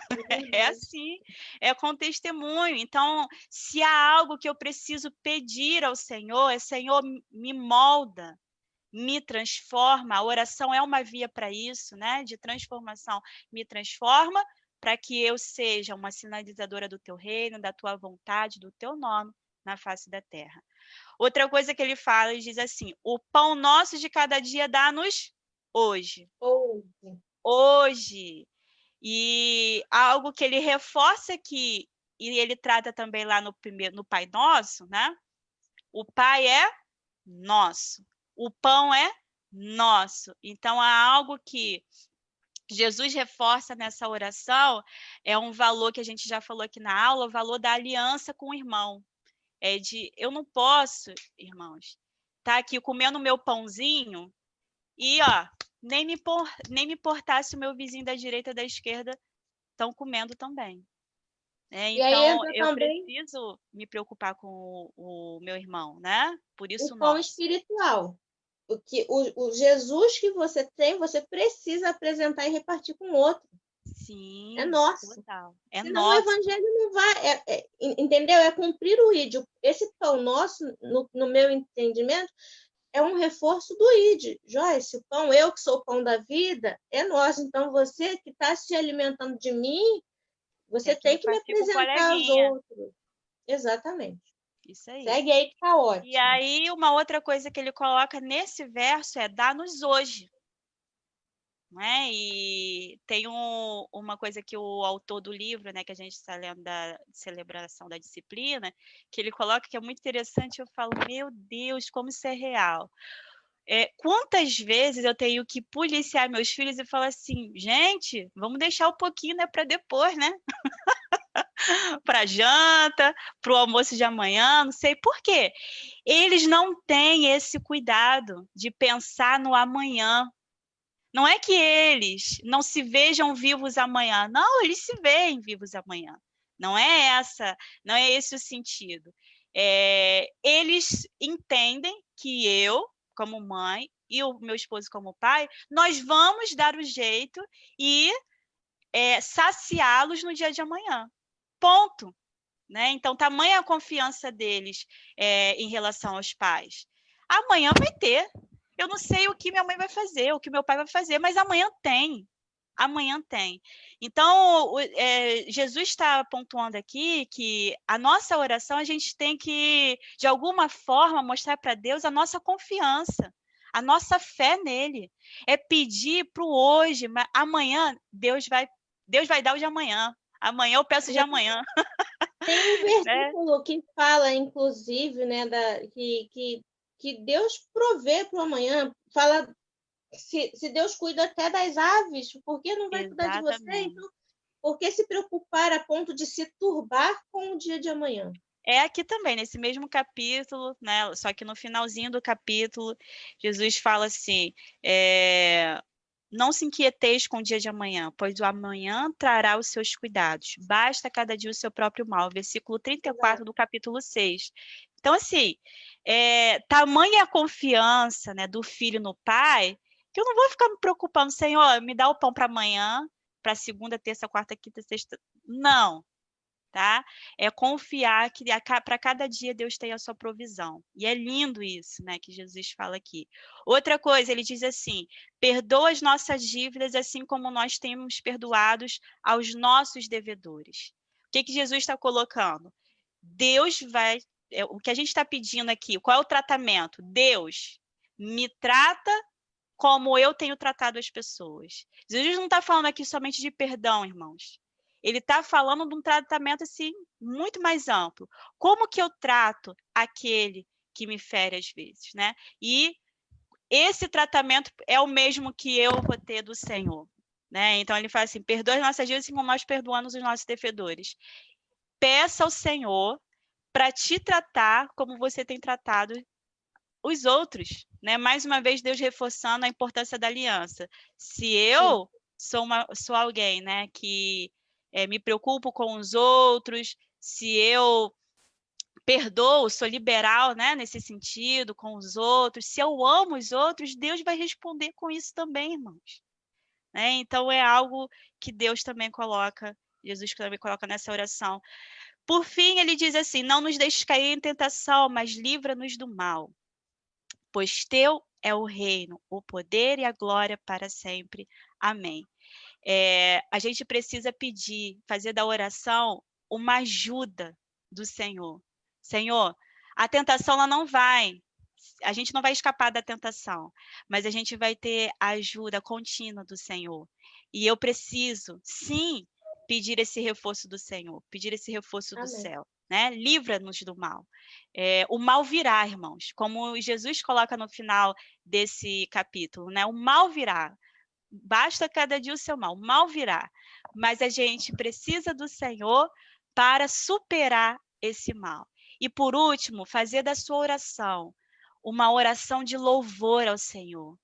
é assim, é com testemunho. Então, se há algo que eu preciso pedir ao Senhor, Senhor, me molda, me transforma. A oração é uma via para isso, né? De transformação. Me transforma para que eu seja uma sinalizadora do teu reino, da tua vontade, do teu nome na face da terra. Outra coisa que ele fala, ele diz assim, o pão nosso de cada dia dá-nos hoje. Hoje. E algo que ele reforça aqui, e ele trata também lá no Pai Nosso, né? O Pai é nosso, o pão é nosso. Então, há algo que Jesus reforça nessa oração, é um valor que a gente já falou aqui na aula, o valor da aliança com o irmão. Eu não posso, irmãos, estar aqui comendo meu pãozinho e, nem me importar se o meu vizinho da direita ou da esquerda estão comendo também. Então, eu preciso me preocupar com o meu irmão, né? Por isso, o pão espiritual. O Jesus que você tem, você precisa apresentar e repartir com o outro. Sim. É nosso. Total. Senão nosso. O evangelho não vai... entendeu? É cumprir o ID. Esse pão nosso, no meu entendimento, é um reforço do ID. Joyce, o pão, eu que sou o pão da vida, é nosso. Então, você que está se alimentando de mim, você tem que me apresentar aos outros. Exatamente. Isso aí. Segue aí que tá ótimo. E aí, uma outra coisa que ele coloca nesse verso é dá-nos hoje. Né? E tem uma coisa que o autor do livro, né, que a gente está lendo da celebração da disciplina, que ele coloca que é muito interessante. Eu falo, meu Deus, como isso é real. Quantas vezes eu tenho que policiar meus filhos e falar assim, gente, vamos deixar um pouquinho, né, para depois, né? Para janta, para o almoço de amanhã, não sei por quê. Eles não têm esse cuidado de pensar no amanhã. Não é que eles não se vejam vivos amanhã. Não, eles se veem vivos amanhã. Não é esse o sentido. eles entendem que eu, como mãe, e o meu esposo como pai, nós vamos dar o jeito e saciá-los no dia de amanhã. Ponto. Né? Então, tamanha a confiança deles em relação aos pais. Amanhã vai ter. Eu não sei o que minha mãe vai fazer, o que meu pai vai fazer, mas amanhã tem. Amanhã tem. Então, Jesus está pontuando aqui que a nossa oração, a gente tem que, de alguma forma, mostrar para Deus a nossa confiança, a nossa fé nele. É pedir para o hoje, mas amanhã Deus vai dar o de amanhã. Amanhã eu peço de amanhã. Tem um versículo que fala, inclusive, né, que Deus provê para o amanhã. Fala, se Deus cuida até das aves, por que não vai cuidar de você? Então, por que se preocupar a ponto de se turbar com o dia de amanhã? É aqui também, nesse mesmo capítulo, né? Só que no finalzinho do capítulo, Jesus fala assim: não se inquieteis com o dia de amanhã, pois o amanhã trará os seus cuidados. Basta cada dia o seu próprio mal. Versículo 34 do capítulo 6. Então, assim, tamanha a confiança, né, do filho no pai, que eu não vou ficar me preocupando, Senhor, me dá o pão para amanhã, para segunda, terça, quarta, quinta, sexta. Não. Tá? É confiar que para cada dia Deus tem a sua provisão. E é lindo isso, né, que Jesus fala aqui. Outra coisa, ele diz assim: perdoa as nossas dívidas assim como nós temos perdoados aos nossos devedores. O que Jesus está colocando? Deus vai... o que a gente está pedindo aqui, qual é o tratamento? Deus me trata como eu tenho tratado as pessoas. Jesus não está falando aqui somente de perdão, irmãos. Ele está falando de um tratamento assim, muito mais amplo. Como que eu trato aquele que me fere às vezes, né? E esse tratamento é o mesmo que eu vou ter do Senhor, né? Então ele fala assim: perdoa as nossas dívidas assim como nós perdoamos os nossos devedores. Peça ao Senhor para te tratar como você tem tratado os outros, né? Mais uma vez, Deus reforçando a importância da aliança. Se eu sou alguém, né, que me preocupo com os outros, se eu perdoo, sou liberal, né, nesse sentido, com os outros, se eu amo os outros, Deus vai responder com isso também, irmãos. Né? Então, é algo que Deus também coloca, Jesus também coloca nessa oração. Por fim, ele diz assim: não nos deixes cair em tentação, mas livra-nos do mal. Pois teu é o reino, o poder e a glória para sempre. Amém. A gente precisa pedir, fazer da oração uma ajuda do Senhor. Senhor, a tentação ela não vai, a gente não vai escapar da tentação, mas a gente vai ter a ajuda contínua do Senhor. E eu preciso, sim, pedir esse reforço do Senhor, pedir esse reforço do céu. Né? Livra-nos do mal. O mal virá, irmãos, como Jesus coloca no final desse capítulo, né? O mal virá. Basta cada dia o seu mal. O mal virá. Mas a gente precisa do Senhor para superar esse mal. E por último, fazer da sua oração uma oração de louvor ao Senhor.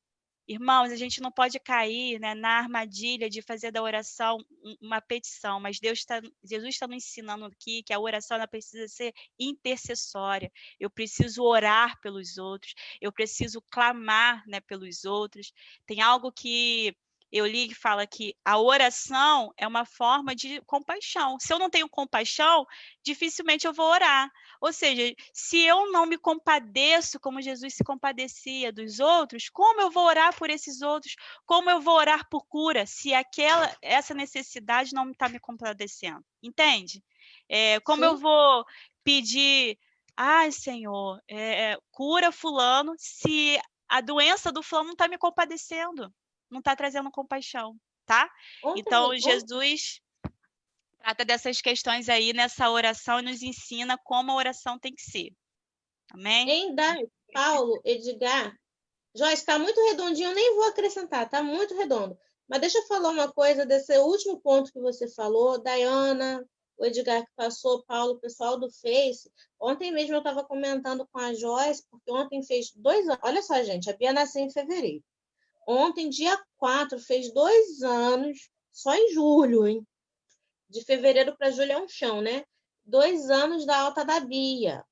Irmãos, a gente não pode cair, né, na armadilha de fazer da oração uma petição, mas Jesus está nos ensinando aqui que a oração ela precisa ser intercessória. Eu preciso orar pelos outros, eu preciso clamar, né, pelos outros. Tem algo que eu li que fala que a oração é uma forma de compaixão. Se eu não tenho compaixão, dificilmente eu vou orar. Ou seja, se eu não me compadeço como Jesus se compadecia dos outros, como eu vou orar por esses outros? Como eu vou orar por cura se essa necessidade não está me compadecendo? Entende? Como eu vou pedir, ai, Senhor, cura fulano se a doença do fulano não está me compadecendo? Não está trazendo compaixão, tá? Então, Jesus trata dessas questões aí nessa oração e nos ensina como a oração tem que ser. Amém? Paulo, Edgar, Joyce, está muito redondinho, eu nem vou acrescentar, está muito redondo. Mas deixa eu falar uma coisa desse último ponto que você falou, Dayana, o Edgar que passou, Paulo, o pessoal do Face. Ontem mesmo eu estava comentando com a Joyce, porque ontem fez 2 anos. Olha só, gente, a Bia nasceu em fevereiro. Ontem, dia 4, fez 2 anos, só em julho, hein? De fevereiro para julho é um chão, né? 2 anos da alta da Bia.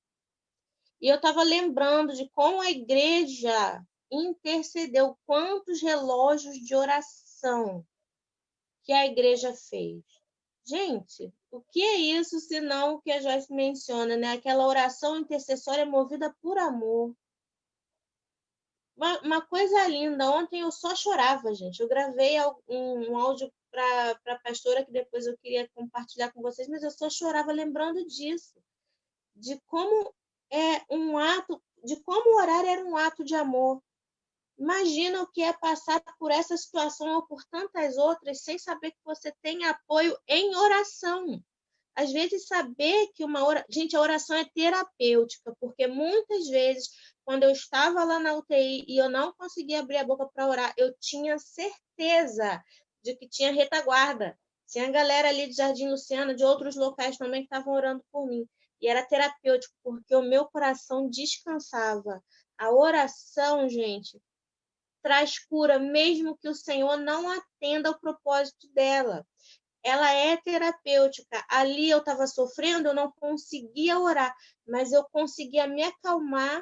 E eu estava lembrando de como a igreja intercedeu, quantos relógios de oração que a igreja fez. Gente, o que é isso, senão o que a Joyce menciona, né? Aquela oração intercessória movida por amor. Uma coisa linda. Ontem eu só chorava, gente. Eu gravei um áudio para a pastora que depois eu queria compartilhar com vocês, mas eu só chorava lembrando disso. De como é um ato, de como orar era um ato de amor. Imagina o que é passar por essa situação ou por tantas outras sem saber que você tem apoio em oração. Às vezes, saber que Gente, a oração é terapêutica, porque muitas vezes, quando eu estava lá na UTI e eu não conseguia abrir a boca para orar, eu tinha certeza de que tinha retaguarda. Tinha galera ali de Jardim Luciana, de outros locais também, que estavam orando por mim. E era terapêutico, porque o meu coração descansava. A oração, gente, traz cura, mesmo que o Senhor não atenda ao propósito dela. Ela é terapêutica. Ali eu estava sofrendo, eu não conseguia orar, mas eu conseguia me acalmar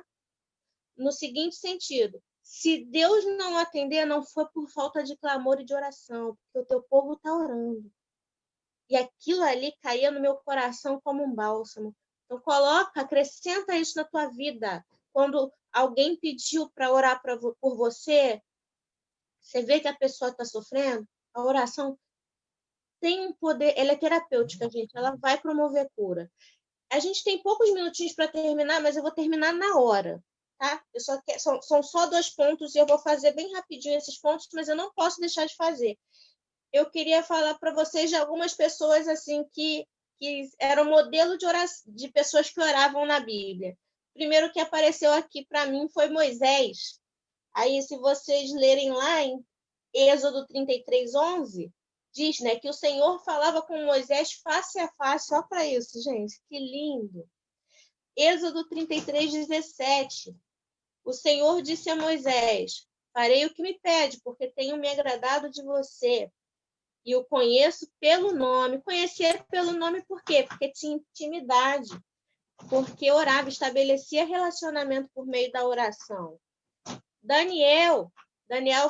no seguinte sentido: se Deus não atender, não foi por falta de clamor e de oração, porque o teu povo está orando. E aquilo ali caía no meu coração como um bálsamo. Então acrescenta isso na tua vida. Quando alguém pediu para orar por você, você vê que a pessoa está sofrendo, a oração tem um poder, ela é terapêutica, gente, ela vai promover cura. A gente tem poucos minutinhos para terminar, mas eu vou terminar na hora, tá? São só 2 pontos e eu vou fazer bem rapidinho esses pontos, mas eu não posso deixar de fazer. Eu queria falar para vocês de algumas pessoas assim que eram modelo de oração, de pessoas que oravam na Bíblia. O primeiro que apareceu aqui para mim foi Moisés. Aí, se vocês lerem lá em Êxodo 33:11, diz, né, que o Senhor falava com Moisés face a face. Só para isso, gente, que lindo. Êxodo 33:17, o Senhor disse a Moisés: farei o que me pede, porque tenho me agradado de você e o conheço pelo nome. Conhecer pelo nome por quê? Porque tinha intimidade, porque orava, estabelecia relacionamento por meio da oração. Daniel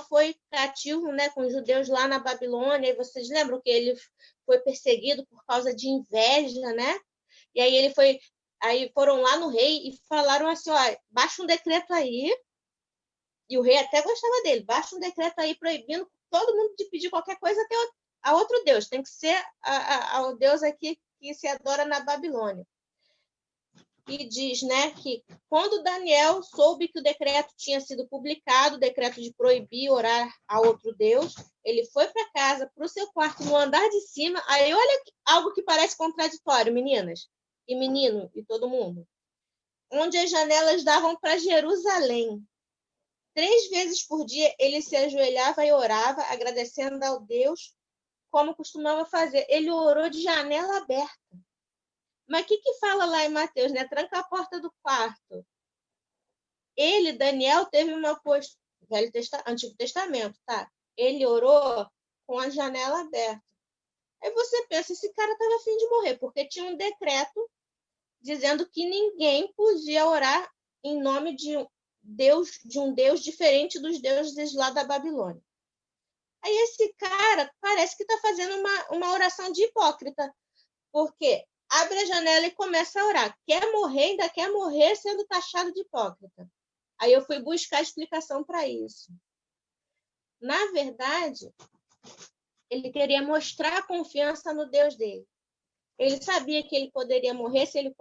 foi cativo, né, com os judeus lá na Babilônia, e vocês lembram que ele foi perseguido por causa de inveja, né? E aí foram lá no rei e falaram assim, ó, baixa um decreto aí, e o rei até gostava dele, baixa um decreto aí proibindo todo mundo de pedir qualquer coisa até a outro deus, tem que ser ao deus aqui que se adora na Babilônia. E diz, né, que quando Daniel soube que o decreto tinha sido publicado, o decreto de proibir orar a outro Deus, ele foi para casa, para o seu quarto, no andar de cima. Aí olha algo que parece contraditório, meninas e menino e todo mundo. Onde as janelas davam para Jerusalém. 3 vezes por dia ele se ajoelhava e orava, agradecendo ao Deus, como costumava fazer. Ele orou de janela aberta. Mas o que fala lá em Mateus, né? Tranca a porta do quarto. Ele, Daniel, teve uma postura... Antigo Testamento, tá? Ele orou com a janela aberta. Aí você pensa, esse cara estava a fim de morrer, porque tinha um decreto dizendo que ninguém podia orar em nome de um Deus diferente dos deuses lá da Babilônia. Aí esse cara parece que está fazendo uma oração de hipócrita, porque abre a janela e começa a orar. Quer morrer, ainda quer morrer sendo taxado de hipócrita. Aí eu fui buscar explicação para isso. Na verdade, ele queria mostrar a confiança no Deus dele. Ele sabia que ele poderia morrer se ele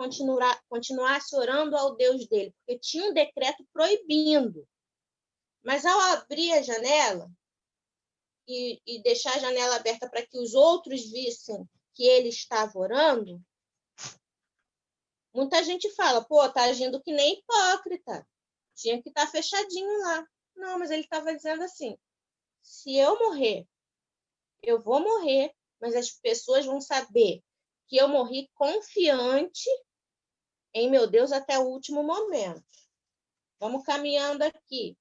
continuasse orando ao Deus dele, porque tinha um decreto proibindo. Mas ao abrir a janela e deixar a janela aberta para que os outros vissem que ele estava orando, muita gente fala, pô, tá agindo que nem hipócrita. Tinha que estar fechadinho lá. Não, mas ele estava dizendo assim, se eu morrer, eu vou morrer, mas as pessoas vão saber que eu morri confiante em meu Deus até o último momento. Vamos caminhando aqui.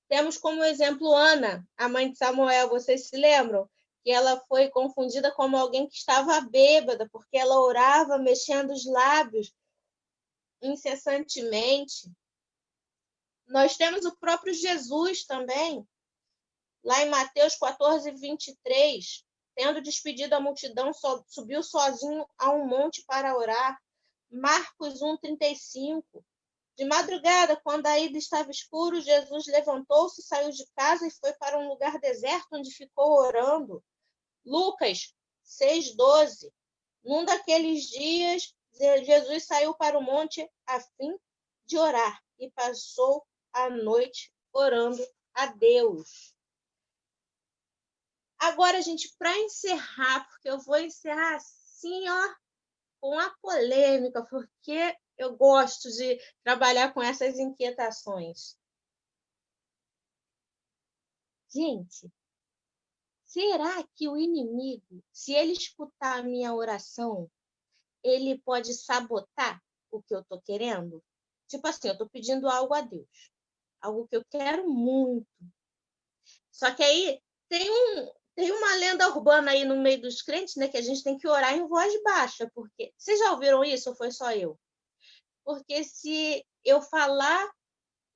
Temos como exemplo Ana, a mãe de Samuel. Vocês se lembram? Que ela foi confundida como alguém que estava bêbada, porque ela orava mexendo os lábios. incessantemente. Nós temos o próprio Jesus também, lá em Mateus 14, 23, tendo despedido a multidão, subiu sozinho a um monte para orar. Marcos 1, 35. De madrugada, quando ainda estava escuro, Jesus levantou-se, saiu de casa e foi para um lugar deserto, onde ficou orando. Lucas 6, 12. Num daqueles dias, Jesus saiu para o monte a fim de orar e passou a noite orando a Deus. Agora, gente, para encerrar, porque eu vou encerrar assim, ó, com a polêmica, porque eu gosto de trabalhar com essas inquietações. Gente, será que o inimigo, se ele escutar a minha oração, ele pode sabotar o que eu estou querendo? Tipo assim, eu estou pedindo algo a Deus, algo que eu quero muito. Só que aí tem uma lenda urbana aí no meio dos crentes, né, que a gente tem que orar em voz baixa, porque vocês já ouviram isso ou foi só eu? Porque se eu falar,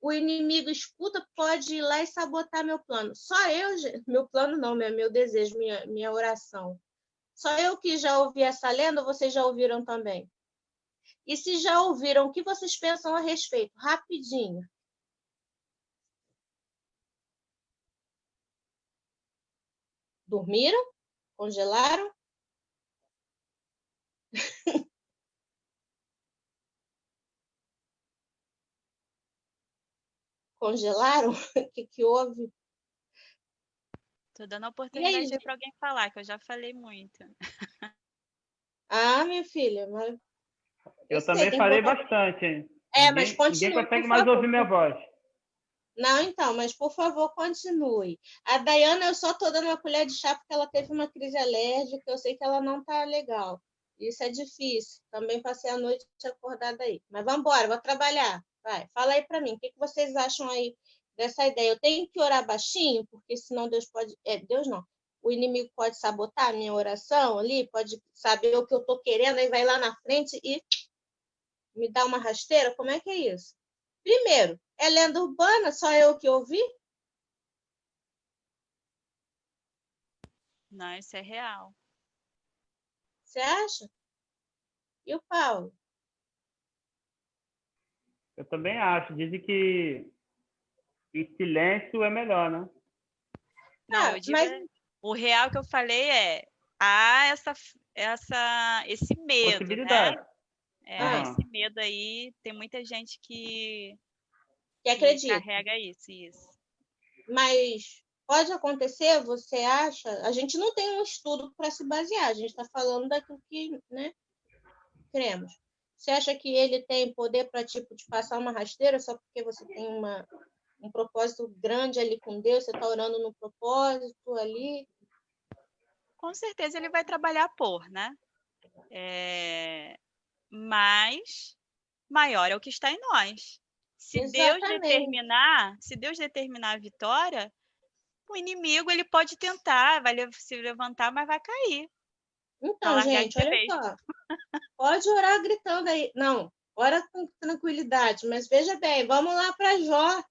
o inimigo escuta, pode ir lá e sabotar meu plano. Só eu, meu plano não, meu desejo, minha oração. Só eu que já ouvi essa lenda, vocês já ouviram também? E se já ouviram, o que vocês pensam a respeito? Rapidinho. Dormiram? Congelaram? Congelaram? O que houve? Tô dando a oportunidade para alguém falar, que eu já falei muito. Ah, minha filha, mas... Eu também falei bastante, hein? Mas continue, ninguém consegue mais ouvir minha voz. Não, então, mas por favor, continue. A Dayana, eu só estou dando uma colher de chá porque ela teve uma crise alérgica, eu sei que ela não está legal. Isso é difícil. Também passei a noite acordada aí. Mas vamos embora, vou trabalhar. Vai, fala aí para mim, o que vocês acham aí dessa ideia? Eu tenho que orar baixinho, porque senão Deus pode... Deus não. O inimigo pode sabotar a minha oração ali, pode saber o que eu estou querendo, aí vai lá na frente e me dá uma rasteira? Como é que é isso? Primeiro, é lenda urbana, só eu que ouvi? Não, isso é real. Você acha? E o Paulo? Eu também acho. Dizem que em silêncio é melhor, né? Não, eu digo, o real que eu falei há esse medo, possibilidade, né? Esse medo aí, tem muita gente que acredita. Carrega isso. Mas pode acontecer, você acha? A gente não tem um estudo para se basear, a gente está falando daquilo que, né, cremos. Você acha que ele tem poder para, tipo, te passar uma rasteira só porque você tem um propósito grande ali com Deus, você está orando no propósito ali? Com certeza ele vai trabalhar né? Mas maior é o que está em nós. Se Deus determinar a vitória, o inimigo ele pode tentar, vai se levantar, mas vai cair. Então, gente, olha só. Pode orar gritando aí. Não, ora com tranquilidade, mas veja bem, vamos lá para Jó.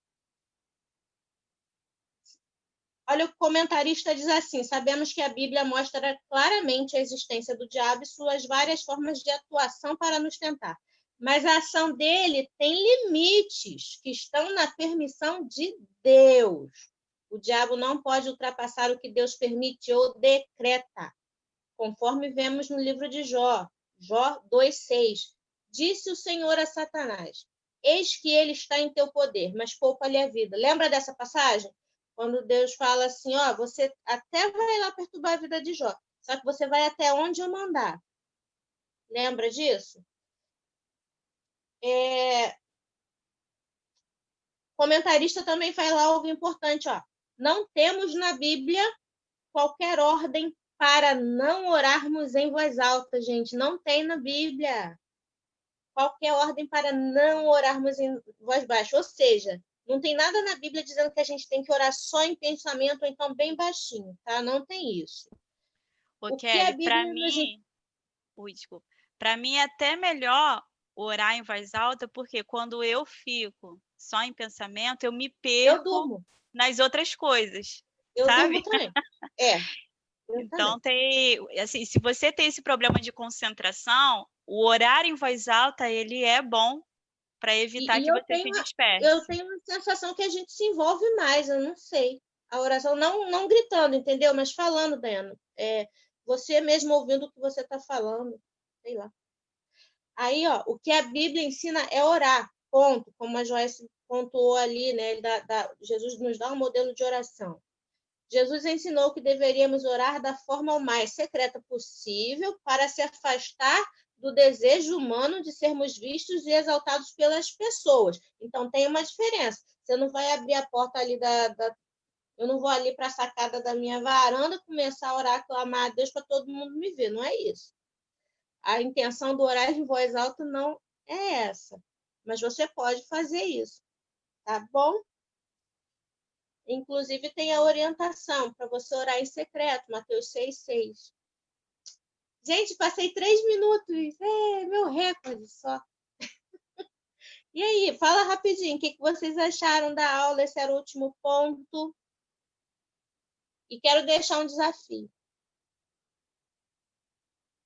Olha, o comentarista diz assim: sabemos que a Bíblia mostra claramente a existência do diabo e suas várias formas de atuação para nos tentar. Mas a ação dele tem limites que estão na permissão de Deus. O diabo não pode ultrapassar o que Deus permite ou decreta, conforme vemos no livro de Jó, Jó 2,6. Disse o Senhor a Satanás: eis que ele está em teu poder, mas poupa-lhe a vida. Lembra dessa passagem? Quando Deus fala assim, ó, você até vai lá perturbar a vida de Jó, só que você vai até onde eu mandar. Lembra disso? O comentarista também fala algo importante, ó. Não temos na Bíblia qualquer ordem para não orarmos em voz alta, gente. Não tem na Bíblia qualquer ordem para não orarmos em voz baixa. Ou seja, não tem nada na Bíblia dizendo que a gente tem que orar só em pensamento ou então bem baixinho, tá? Não tem isso. Kelly, para mim é até melhor orar em voz alta, porque quando eu fico só em pensamento, eu me Eu perco durmo. nas outras coisas, Eu sabe? durmo também. Eu Então, também. assim, se você tem esse problema de concentração, o orar em voz alta, ele é bom para evitar E que eu você se tenho disperse. uma sensação que a gente se envolve mais, eu não sei. A oração, não gritando, entendeu? Mas falando, Dana. Você mesmo ouvindo o que você está falando. Sei lá. Aí, ó, o que a Bíblia ensina é orar, ponto. Como a Joyce pontuou ali, né? Jesus nos dá um modelo de oração. Jesus ensinou que deveríamos orar da forma o mais secreta possível para se afastar do desejo humano de sermos vistos e exaltados pelas pessoas. Então, tem uma diferença. Você não vai abrir a porta ali eu não vou ali para a sacada da minha varanda começar a orar, clamar a Deus para todo mundo me ver. Não é isso. A intenção do orar em voz alta não é essa. Mas você pode fazer isso, tá bom? Inclusive, tem a orientação para você orar em secreto, Mateus 6,6. Gente, passei 3 minutos. Meu recorde só. E aí, fala rapidinho, o que vocês acharam da aula? Esse era o último ponto. E quero deixar um desafio.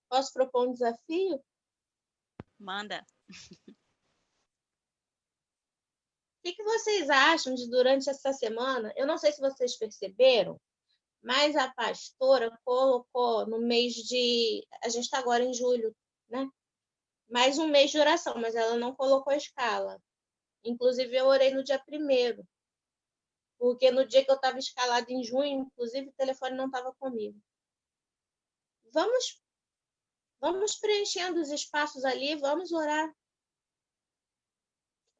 Posso propor um desafio? Manda. O que vocês acham de durante essa semana? Eu não sei se vocês perceberam, mas a pastora colocou no mês de... A gente está agora em julho, né? Mais um mês de oração, mas ela não colocou a escala. Inclusive, eu orei no dia 1º, porque no dia que eu estava escalada em junho, inclusive, o telefone não estava comigo. Vamos preenchendo os espaços ali, vamos orar.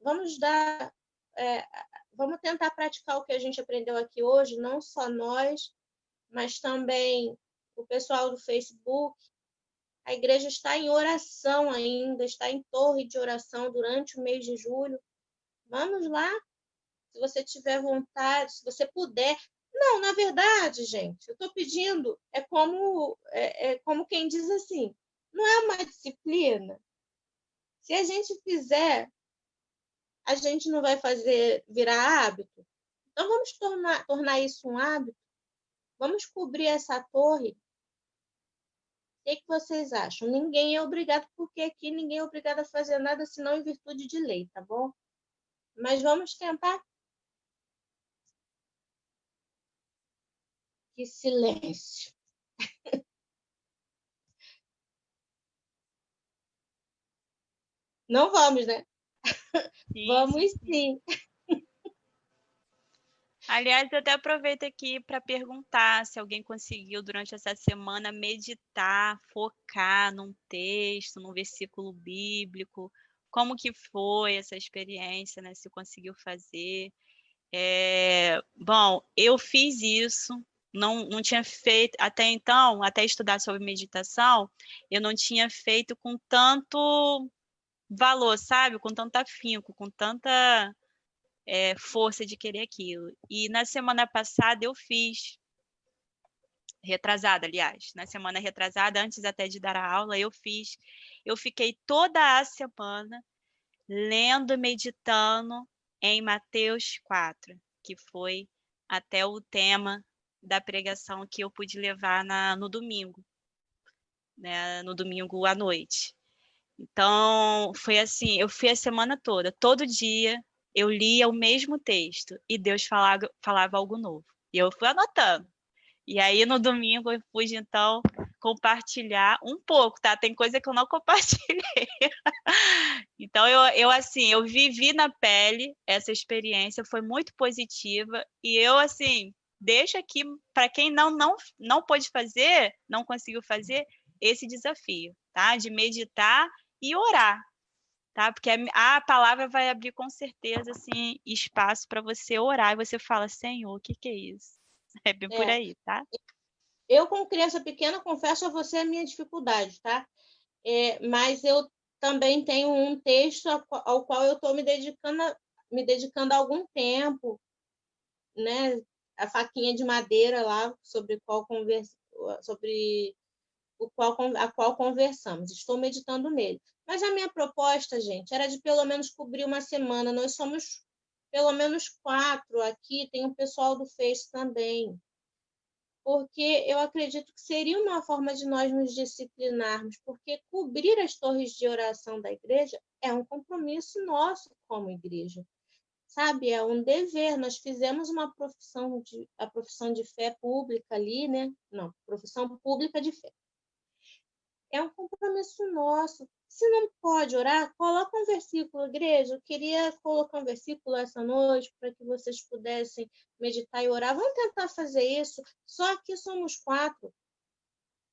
Vamos vamos tentar praticar o que a gente aprendeu aqui hoje, não só nós, mas também o pessoal do Facebook. A igreja está em oração ainda, está em torre de oração durante o mês de julho. Vamos lá, se você tiver vontade, se você puder. Não, na verdade, gente, eu estou pedindo, é como quem diz assim, não é uma disciplina. Se a gente fizer, a gente não vai fazer virar hábito. Então, vamos tornar isso um hábito. Vamos cobrir essa torre. O que vocês acham? Ninguém é obrigado, porque aqui ninguém é obrigado a fazer nada, senão em virtude de lei, tá bom? Mas vamos tentar. Que silêncio. Não vamos, né? Sim, Vamos sim. sim. Aliás, eu até aproveito aqui para perguntar se alguém conseguiu, durante essa semana, meditar, focar num texto, num versículo bíblico. Como que foi essa experiência, né? Se conseguiu fazer. Bom, eu fiz isso, não tinha feito, até então, até estudar sobre meditação, eu não tinha feito com tanto valor, sabe? Com tanto afinco, com tanta força de querer aquilo. E na semana passada eu fiz, retrasada, aliás, na semana retrasada, antes até de dar a aula, eu fiquei toda a semana lendo e meditando em Mateus 4, que foi até o tema da pregação que eu pude levar no domingo, né, no domingo à noite. Então, foi assim, eu fui a semana toda, todo dia eu lia o mesmo texto e Deus falava algo novo. E eu fui anotando. E aí, no domingo, eu pude, então, compartilhar um pouco, tá? Tem coisa que eu não compartilhei. Então, assim, eu vivi na pele essa experiência, foi muito positiva. E eu, assim, deixo aqui, para quem não pôde fazer, não conseguiu fazer, esse desafio, tá? De meditar e orar, tá? Porque a palavra vai abrir com certeza assim espaço para você orar e você fala: Senhor, o que é isso? É bem por aí, tá? Eu, como criança pequena, confesso a você a minha dificuldade, tá? Mas eu também tenho um texto ao qual eu estou me dedicando há algum tempo, né? A faquinha de madeira lá sobre a qual conversamos. Estou meditando nele. Mas a minha proposta, gente, era de pelo menos cobrir uma semana. Nós somos pelo menos 4 aqui, tem o pessoal do Face também. Porque eu acredito que seria uma forma de nós nos disciplinarmos, porque cobrir as torres de oração da igreja é um compromisso nosso como igreja, sabe? É um dever. Nós fizemos a profissão de fé pública ali, né? Não, profissão pública de fé. É um compromisso nosso. Se não pode orar, coloca um versículo, igreja. Eu queria colocar um versículo essa noite para que vocês pudessem meditar e orar. Vamos tentar fazer isso. Só aqui somos 4.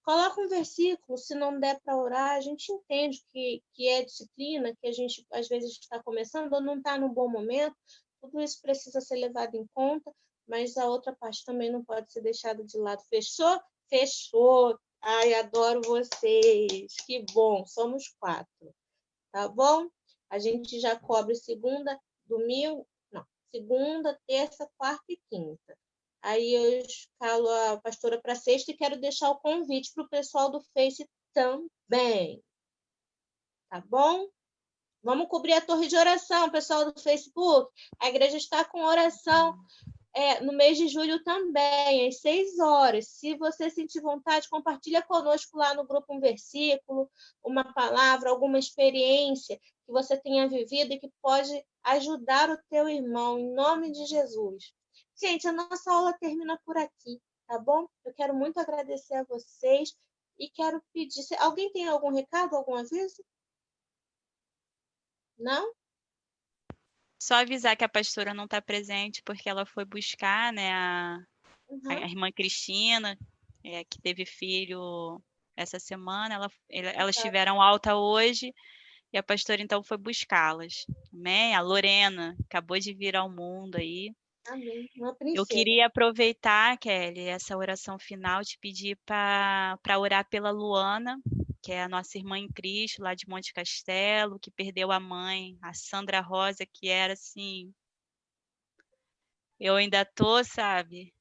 Coloca um versículo. Se não der para orar, a gente entende que é disciplina, que a gente às vezes está começando ou não está num bom momento. Tudo isso precisa ser levado em conta, mas a outra parte também não pode ser deixada de lado. Fechou? Fechou. Ai, adoro vocês. Que bom, somos 4. Tá bom? A gente já cobre segunda, domingo, não, segunda, terça, quarta e quinta. Aí eu escalo a pastora para sexta e quero deixar o convite para o pessoal do Face também. Tá bom? Vamos cobrir a torre de oração, pessoal do Facebook. A igreja está com oração no mês de julho também, às 6 horas. Se você sentir vontade, compartilha conosco lá no grupo um versículo, uma palavra, alguma experiência que você tenha vivido e que pode ajudar o teu irmão, em nome de Jesus. Gente, a nossa aula termina por aqui, tá bom? Eu quero muito agradecer a vocês e quero pedir... Alguém tem algum recado, algum aviso? Não? Só avisar que a pastora não está presente porque ela foi buscar, né, a irmã Cristina, que teve filho essa semana. Elas tiveram alta hoje e a pastora então foi buscá-las. Amém? A Lorena acabou de vir ao mundo aí. Amém. Uma princesa. Eu queria aproveitar, Kelly, essa oração final, te pedir para orar pela Luana, que é a nossa irmã em Cristo, lá de Monte Castelo, que perdeu a mãe, a Sandra Rosa, que era assim... Eu ainda tô, sabe,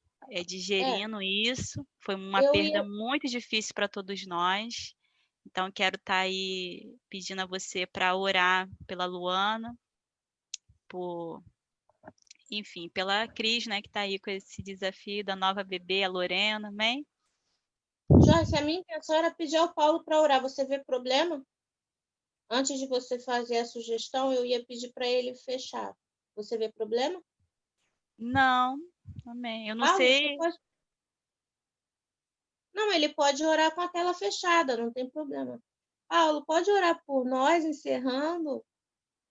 digerindo isso. Foi uma perda muito difícil para todos nós. Então, quero estar aí pedindo a você para orar pela Luana, enfim, pela Cris, né, que está aí com esse desafio da nova bebê, a Lorena, amém? Joyce, a minha intenção era pedir ao Paulo para orar. Você vê problema? Antes de você fazer a sugestão, eu ia pedir para ele fechar. Você vê problema? Não, amém. Eu não Paulo, sei. Não, ele pode orar com a tela fechada, não tem problema. Paulo, pode orar por nós, encerrando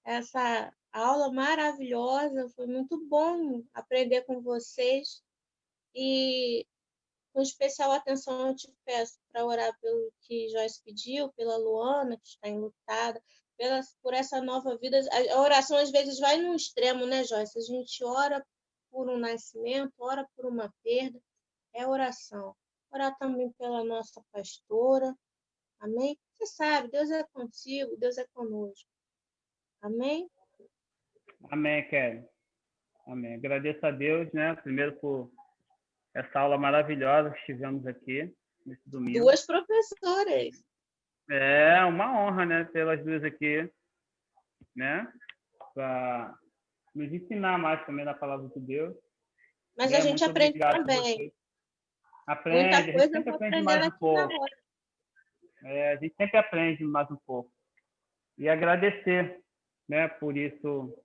essa aula maravilhosa. Foi muito bom aprender com vocês. E com especial atenção eu te peço para orar pelo que Joyce pediu, pela Luana, que está enlutada, por essa nova vida. A oração às vezes vai num extremo, né, Joyce? A gente ora por um nascimento, ora por uma perda, é oração. Orar também pela nossa pastora, amém? Você sabe, Deus é contigo, Deus é conosco. Amém? Amém, Kelly. Amém. Agradeço a Deus, né? Primeiro por essa aula maravilhosa que tivemos aqui nesse domingo. 2 professoras. É uma honra, né? Tê-las 2 aqui, né? Para nos ensinar mais também da palavra de Deus. Mas a gente aprende também. Aprende, muita coisa a gente sempre aprende mais um pouco. A gente sempre aprende mais um pouco. E agradecer, né, por isso,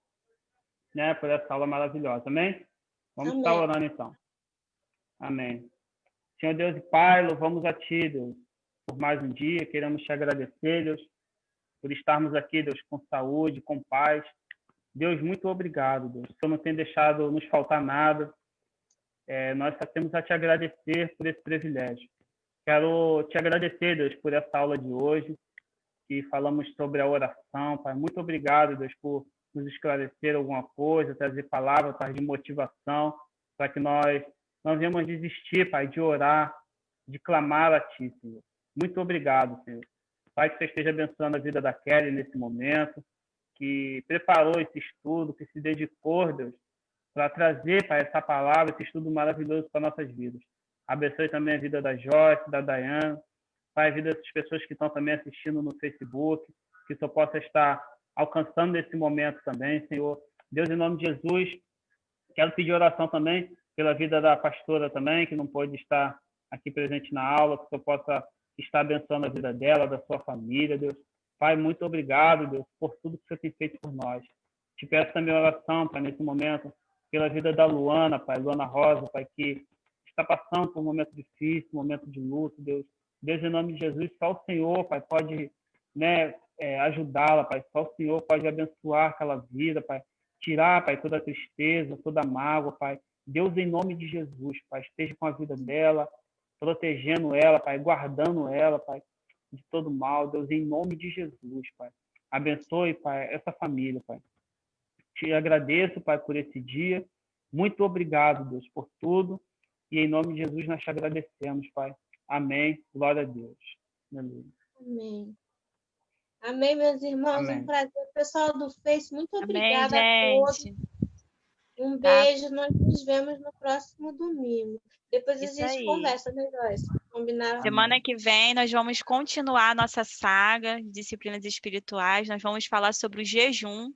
né, por essa aula maravilhosa. Amém? Vamos estar orando então. Amém. Senhor Deus e Pai, louvamos a Ti, Deus, por mais um dia. Queremos te agradecer, Deus, por estarmos aqui, Deus, com saúde, com paz. Deus, muito obrigado, Deus. O Senhor não tem deixado nos faltar nada. Nós só temos a te agradecer por esse privilégio. Quero te agradecer, Deus, por essa aula de hoje, que falamos sobre a oração. Pai, muito obrigado, Deus, por nos esclarecer alguma coisa, trazer palavras de motivação, para que nós não venhamos desistir, Pai, de orar, de clamar a Ti, Senhor. Muito obrigado, Senhor. Pai, que você esteja abençoando a vida da Kelly nesse momento, que preparou esse estudo, que se dedicou, Deus, para trazer, Pai, essa palavra, esse estudo maravilhoso para nossas vidas. Abençoe também a vida da Joyce, da Dayane, Pai, a vida dessas pessoas que estão também assistindo no Facebook. que o Senhor possa estar alcançando nesse momento também, Senhor. Deus, em nome de Jesus, quero pedir oração também pela vida da pastora também, que não pôde estar aqui presente na aula, que o Senhor possa estar abençoando a vida dela, da sua família, Deus. Pai, muito obrigado, Deus, por tudo que o Senhor tem feito por nós. Te peço também oração, Pai, nesse momento, pela vida da Luana, Pai, Luana Rosa, Pai, que está passando por um momento difícil, um momento de luto, Deus. Deus, em nome de Jesus, só o Senhor, Pai, pode, né, ajudá-la, Pai. Só o Senhor pode abençoar aquela vida, Pai. Tirar, Pai, toda a tristeza, toda a mágoa, Pai. Deus, em nome de Jesus, Pai, esteja com a vida dela, protegendo ela, Pai, guardando ela, Pai, de todo mal. Deus, em nome de Jesus, Pai. Abençoe, Pai, essa família, Pai. Te agradeço, Pai, por esse dia. Muito obrigado, Deus, por tudo. E em nome de Jesus nós te agradecemos, Pai. Amém. Glória a Deus. Aleluia. Amém. Amém, meus irmãos. Amém. Um prazer. Pessoal do Face, muito Amém, obrigada a todos. gente. Um Tá. beijo. Nós nos vemos no próximo domingo. Depois a Isso gente aí. conversa, né, Joyce? Combinar. Semana que vem nós vamos continuar a nossa saga de disciplinas espirituais. Nós vamos falar sobre o jejum,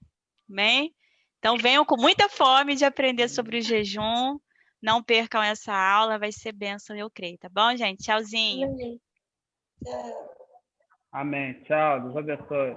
amém? Então venham com muita fome de aprender sobre o jejum. Não percam essa aula, vai ser bênção, eu creio, tá bom, gente? Tchauzinho. Amém. Tchau. Amém. Tchau. Deus abençoe.